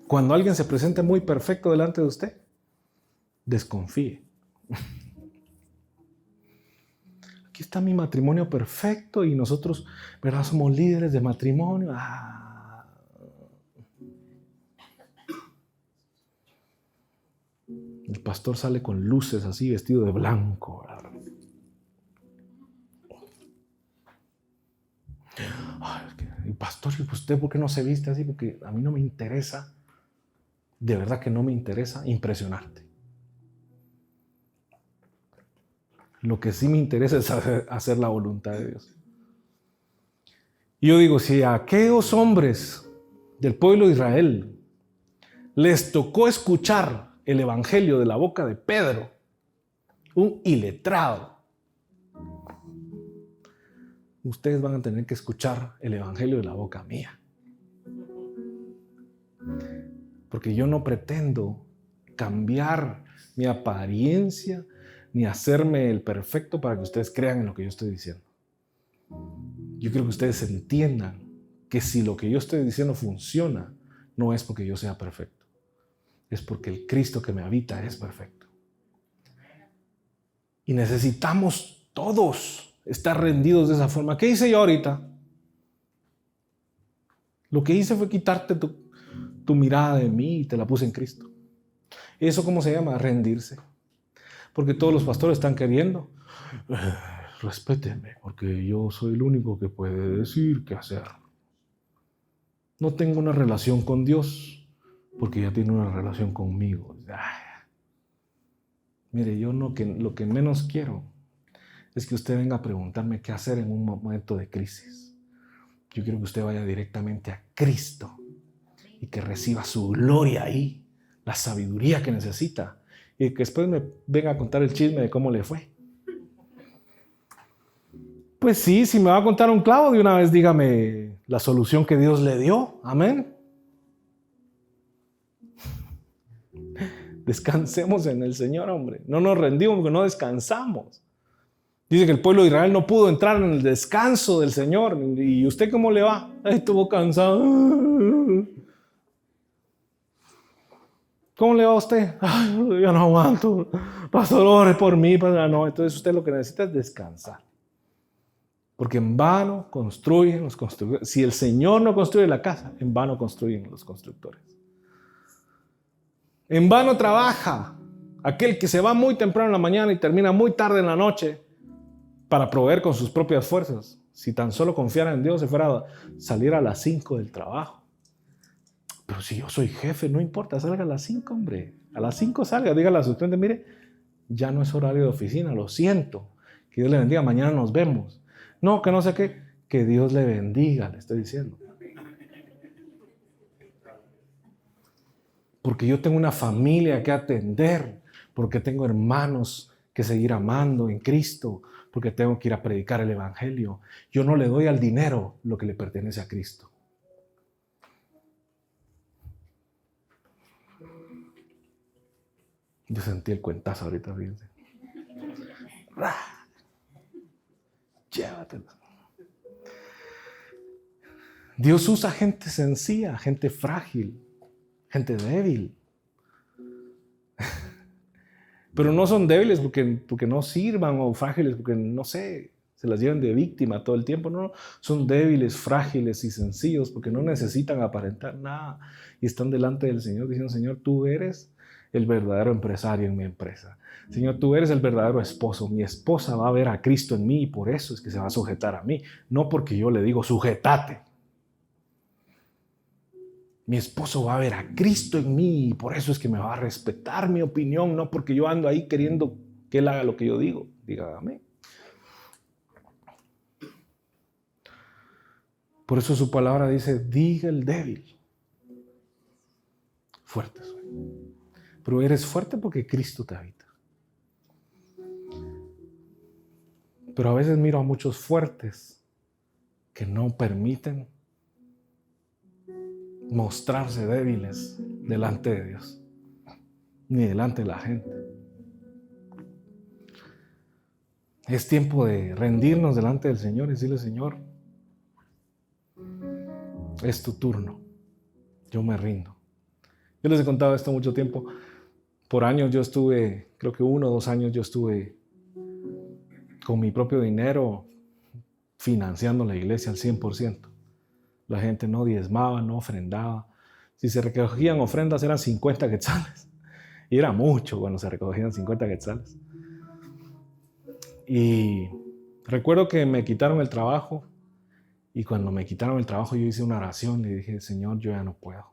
cuando alguien se presente muy perfecto delante de usted, desconfíe. Aquí está mi matrimonio perfecto y nosotros, ¿verdad? Somos líderes de matrimonio. El pastor sale con luces así, vestido de blanco, ¿verdad? Ay, pastor, ¿y usted por qué no se viste así? Porque a mí no me interesa, de verdad que no me interesa impresionarte. Lo que sí me interesa es hacer la voluntad de Dios. Y yo digo, si a aquellos hombres del pueblo de Israel les tocó escuchar el evangelio de la boca de Pedro, un iletrado, ustedes van a tener que escuchar el evangelio de la boca mía. Porque yo no pretendo cambiar mi apariencia ni hacerme el perfecto para que ustedes crean en lo que yo estoy diciendo. Yo quiero que ustedes entiendan que si lo que yo estoy diciendo funciona, no es porque yo sea perfecto. Es porque el Cristo que me habita es perfecto. Y necesitamos todos estar rendidos de esa forma. ¿Qué hice yo ahorita? Lo que hice fue quitarte tu mirada de mí y te la puse en Cristo. ¿Eso cómo se llama? Rendirse. Porque todos los pastores están queriendo. Respétenme, porque yo soy el único que puede decir qué hacer. No tengo una relación con Dios, porque ya tiene una relación conmigo. Mire, yo lo que menos quiero es que usted venga a preguntarme qué hacer en un momento de crisis. Yo quiero que usted vaya directamente a Cristo y que reciba su gloria ahí, la sabiduría que necesita, y que después me venga a contar el chisme de cómo le fue. Pues sí, si me va a contar un clavo, de una vez dígame la solución que Dios le dio. Amén. Descansemos en el Señor, hombre. No nos rendimos porque no descansamos. Dice que el pueblo de Israel no pudo entrar en el descanso del Señor. ¿Y usted cómo le va? Ay, estuvo cansado. ¿Cómo le va a usted? Ay, yo no aguanto. Pastor, ore por mí. No, entonces usted lo que necesita es descansar. Porque en vano construyen los constructores. Si el Señor no construye la casa, en vano construyen los constructores. En vano trabaja aquel que se va muy temprano en la mañana y termina muy tarde en la noche para proveer con sus propias fuerzas. Si tan solo confiara en Dios, se fuera a salir a las 5 del trabajo. Pero si yo soy jefe, no importa, salga a las 5, hombre. A las 5 salga, dígale a su cliente, mire, ya no es horario de oficina, lo siento. Que Dios le bendiga, mañana nos vemos. No, que no sé qué, que Dios le bendiga, le estoy diciendo. Porque yo tengo una familia que atender, porque tengo hermanos que seguir amando en Cristo, porque tengo que ir a predicar el Evangelio. Yo no le doy al dinero lo que le pertenece a Cristo. Yo sentí el cuentazo ahorita, fíjense. Llévatelo. Dios usa gente sencilla, gente frágil, gente débil. Pero no son débiles porque no sirvan o frágiles porque, no sé, se las llevan de víctima todo el tiempo. No, son débiles, frágiles y sencillos porque no necesitan aparentar nada. Y están delante del Señor diciendo, Señor, tú eres el verdadero empresario en mi empresa. Señor, tú eres el verdadero esposo. Mi esposa va a ver a Cristo en mí y por eso es que se va a sujetar a mí. No porque yo le digo, sujetate. Mi esposo va a ver a Cristo en mí y por eso es que me va a respetar mi opinión, no porque yo ando ahí queriendo que él haga lo que yo digo. Diga amén. Por eso su palabra dice, diga el débil. Fuerte soy. Pero eres fuerte porque Cristo te habita. Pero a veces miro a muchos fuertes que no permiten mostrarse débiles delante de Dios, ni delante de la gente. Es tiempo de rendirnos delante del Señor y decirle, Señor, es tu turno, yo me rindo. Yo les he contado esto mucho tiempo. Por años yo estuve, creo que 1 o 2 años yo estuve con mi propio dinero financiando la iglesia al 100%. La gente no diezmaba, no ofrendaba. Si se recogían ofrendas eran 50 quetzales. Y era mucho cuando se recogían 50 quetzales. Y recuerdo que me quitaron el trabajo. Y cuando me quitaron el trabajo yo hice una oración y dije, Señor, yo ya no puedo.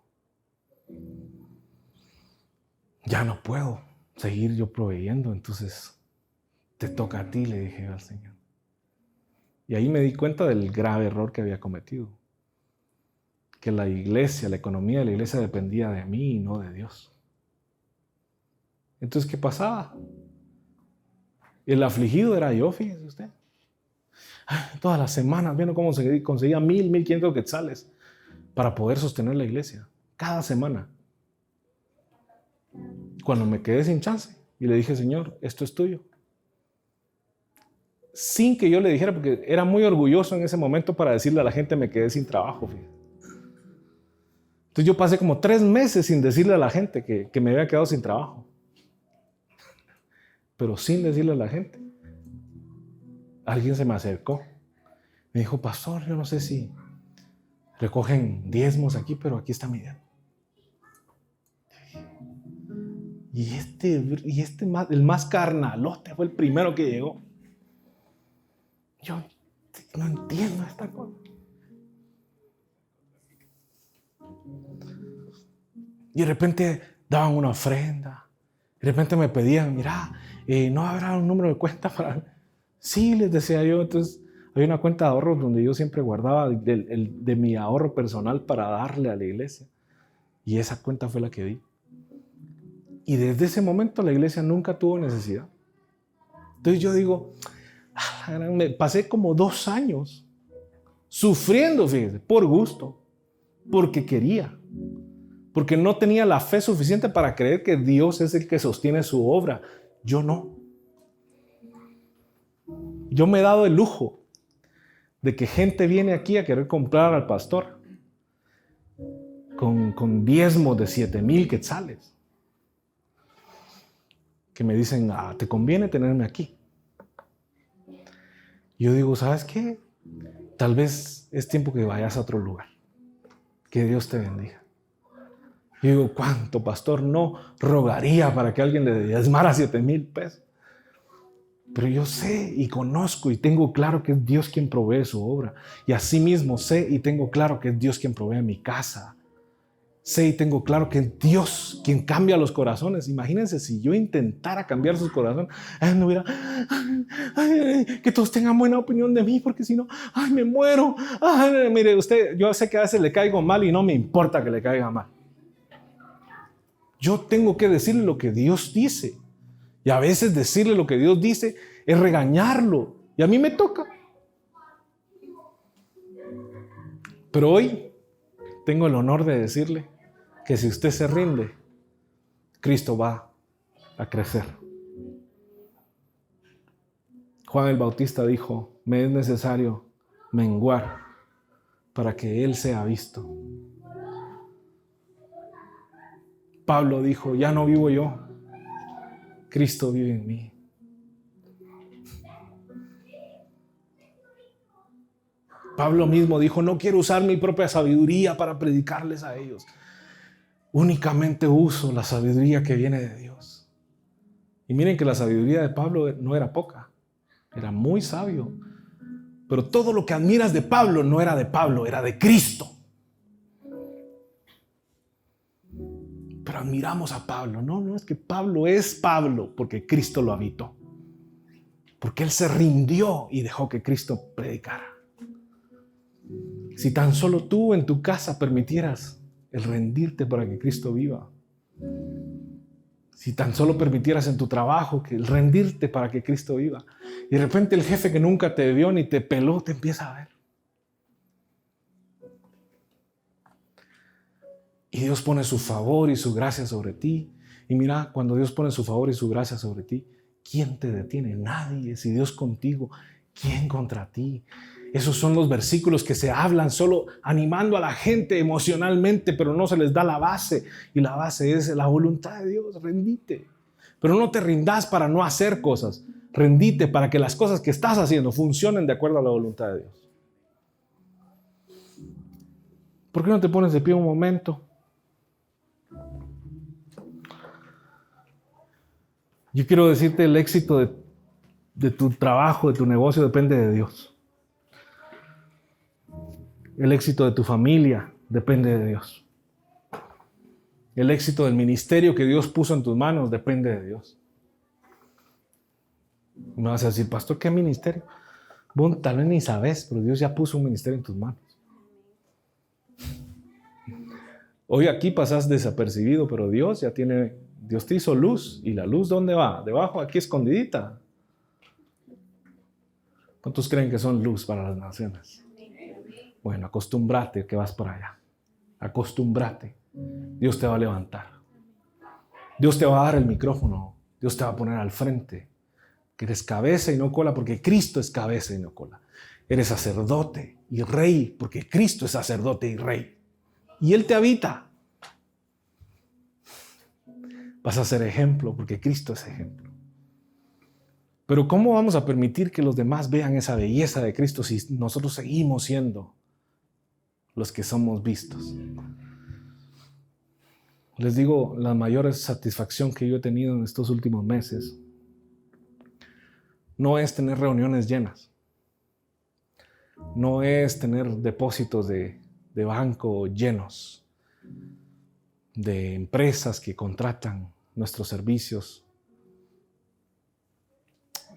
Ya no puedo seguir yo proveyendo. Entonces te toca a ti, le dije al Señor. Y ahí me di cuenta del grave error que había cometido. Que la iglesia, la economía de la iglesia dependía de mí y no de Dios. Entonces, ¿qué pasaba? El afligido era yo, fíjese usted. Todas las semanas, viendo cómo conseguía 1,000, 1,500 quetzales para poder sostener la iglesia. Cada semana. Cuando me quedé sin chance y le dije, Señor, esto es tuyo. Sin que yo le dijera, porque era muy orgulloso en ese momento para decirle a la gente, me quedé sin trabajo, fíjese. Entonces yo pasé como 3 meses sin decirle a la gente que me había quedado sin trabajo. Pero sin decirle a la gente. Alguien se me acercó. Me dijo, pastor, yo no sé si recogen diezmos aquí, pero aquí está mi diezmo. El más carnalote fue el primero que llegó. Yo no entiendo esta cosa. Y de repente daban una ofrenda. De repente me pedían, mira, ¿no habrá un número de cuenta para...? Sí, les decía yo. Entonces, hay una cuenta de ahorros donde yo siempre guardaba de mi ahorro personal para darle a la iglesia. Y esa cuenta fue la que di. Y desde ese momento la iglesia nunca tuvo necesidad. Entonces yo digo, me pasé como 2 años sufriendo, fíjese, por gusto, porque quería, porque no tenía la fe suficiente para creer que Dios es el que sostiene su obra. Yo no. Yo me he dado el lujo de que gente viene aquí a querer comprar al pastor con diezmos de 7,000 quetzales. Que me dicen, te conviene tenerme aquí. Yo digo, ¿sabes qué? Tal vez es tiempo que vayas a otro lugar. Que Dios te bendiga. Yo digo, ¿cuánto, pastor? No rogaría para que alguien le diezmara 7,000 pesos. Pero yo sé y conozco y tengo claro que es Dios quien provee su obra. Y asimismo sé y tengo claro que es Dios quien provee mi casa. Sé y tengo claro que es Dios quien cambia los corazones. Imagínense si yo intentara cambiar sus corazones, no hubiera, que todos tengan buena opinión de mí, porque si no, me muero. Mire, usted, yo sé que a veces le caigo mal y no me importa que le caiga mal. Yo tengo que decirle lo que Dios dice. Y a veces decirle lo que Dios dice es regañarlo. Y a mí me toca. Pero hoy tengo el honor de decirle que si usted se rinde, Cristo va a crecer. Juan el Bautista dijo, me es necesario menguar para que Él sea visto. Pablo dijo, ya no vivo yo, Cristo vive en mí. Pablo mismo dijo, no quiero usar mi propia sabiduría para predicarles a ellos. Únicamente uso la sabiduría que viene de Dios. Y miren que la sabiduría de Pablo no era poca, era muy sabio. Pero todo lo que admiras de Pablo no era de Pablo, era de Cristo. Pero admiramos a Pablo. No es que Pablo es Pablo porque Cristo lo habitó. Porque él se rindió y dejó que Cristo predicara. Si tan solo tú en tu casa permitieras el rendirte para que Cristo viva. Si tan solo permitieras en tu trabajo que el rendirte para que Cristo viva. Y de repente el jefe que nunca te vio ni te peló te empieza a ver. Y Dios pone su favor y su gracia sobre ti. Y mira, cuando Dios pone su favor y su gracia sobre ti, ¿quién te detiene? Nadie. Si Dios contigo, ¿quién contra ti? Esos son los versículos que se hablan solo animando a la gente emocionalmente, pero no se les da la base. Y la base es la voluntad de Dios. Rendite. Pero no te rindas para no hacer cosas. Rendite para que las cosas que estás haciendo funcionen de acuerdo a la voluntad de Dios. ¿Por qué no te pones de pie un momento? Yo quiero decirte, el éxito de tu trabajo, de tu negocio, depende de Dios. El éxito de tu familia depende de Dios. El éxito del ministerio que Dios puso en tus manos depende de Dios. Me vas a decir, pastor, ¿qué ministerio? Bueno, tal vez ni sabes, pero Dios ya puso un ministerio en tus manos. Hoy aquí pasas desapercibido, pero Dios te hizo luz. ¿Y la luz dónde va? Debajo, aquí escondidita. ¿Cuántos creen que son luz para las naciones? Bueno, acostúmbrate que vas para allá. Acostúmbrate. Dios te va a levantar. Dios te va a dar el micrófono. Dios te va a poner al frente. Que eres cabeza y no cola porque Cristo es cabeza y no cola. Eres sacerdote y rey porque Cristo es sacerdote y rey. Y Él te habita. Vas a ser ejemplo porque Cristo es ejemplo. Pero ¿cómo vamos a permitir que los demás vean esa belleza de Cristo si nosotros seguimos siendo los que somos vistos? Les digo, la mayor satisfacción que yo he tenido en estos últimos meses no es tener reuniones llenas. No es tener depósitos de banco llenos, de empresas que contratan nuestros servicios.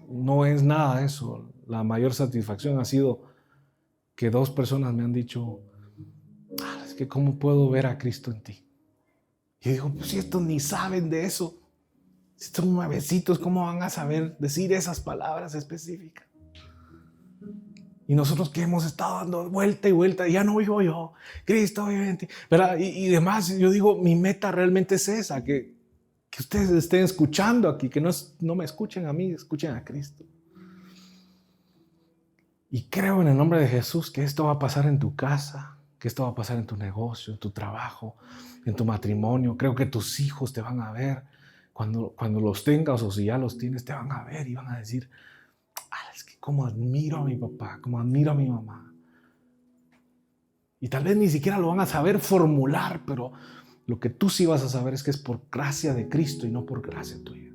No es nada de eso. La mayor satisfacción ha sido que 2 personas me han dicho, es que ¿cómo puedo ver a Cristo en ti? Y yo digo, pues si estos ni saben de eso, si son nuevecitos, ¿cómo van a saber decir esas palabras específicas? Y nosotros que hemos estado dando vuelta y vuelta, ya no vivo yo, Cristo vive en ti, ¿verdad? Y demás, yo digo, mi meta realmente es esa, que ustedes estén escuchando aquí, que no me escuchen a mí, escuchen a Cristo. Y creo en el nombre de Jesús que esto va a pasar en tu casa, que esto va a pasar en tu negocio, en tu trabajo, en tu matrimonio. Creo que tus hijos te van a ver. Cuando los tengas o si ya los tienes, te van a ver y van a decir, es que cómo admiro a mi papá, cómo admiro a mi mamá. Y tal vez ni siquiera lo van a saber formular, pero lo que tú sí vas a saber es que es por gracia de Cristo y no por gracia tuya.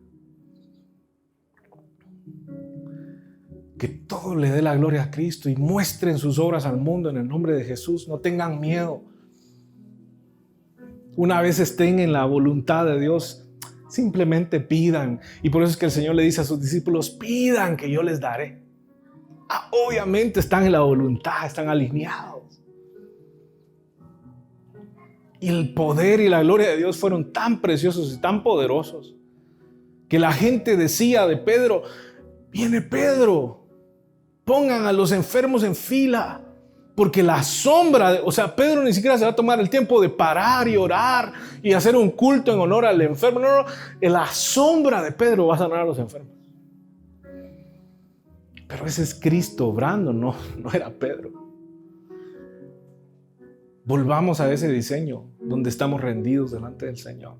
Que todo le dé la gloria a Cristo y muestren sus obras al mundo en el nombre de Jesús. No tengan miedo. Una vez estén en la voluntad de Dios, simplemente pidan. Y por eso es que el Señor le dice a sus discípulos, pidan que yo les daré. Obviamente están en la voluntad, están alineados. Y el poder y la gloria de Dios fueron tan preciosos y tan poderosos que la gente decía de Pedro, viene Pedro. Pongan a los enfermos en fila, porque la sombra, Pedro ni siquiera se va a tomar el tiempo de parar y orar y hacer un culto en honor al enfermo. No, la sombra de Pedro va a sanar a los enfermos. Pero ese es Cristo obrando, no era Pedro. Volvamos a ese diseño donde estamos rendidos delante del Señor.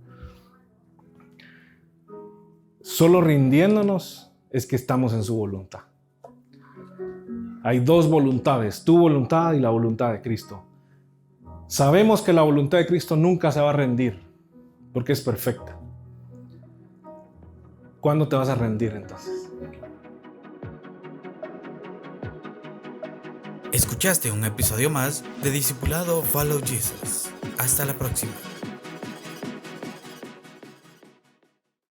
Solo rindiéndonos es que estamos en su voluntad. Hay dos voluntades, tu voluntad y la voluntad de Cristo. Sabemos que la voluntad de Cristo nunca se va a rendir, porque es perfecta. ¿Cuándo te vas a rendir entonces? Escuchaste un episodio más de Discipulado Follow Jesus. Hasta la próxima.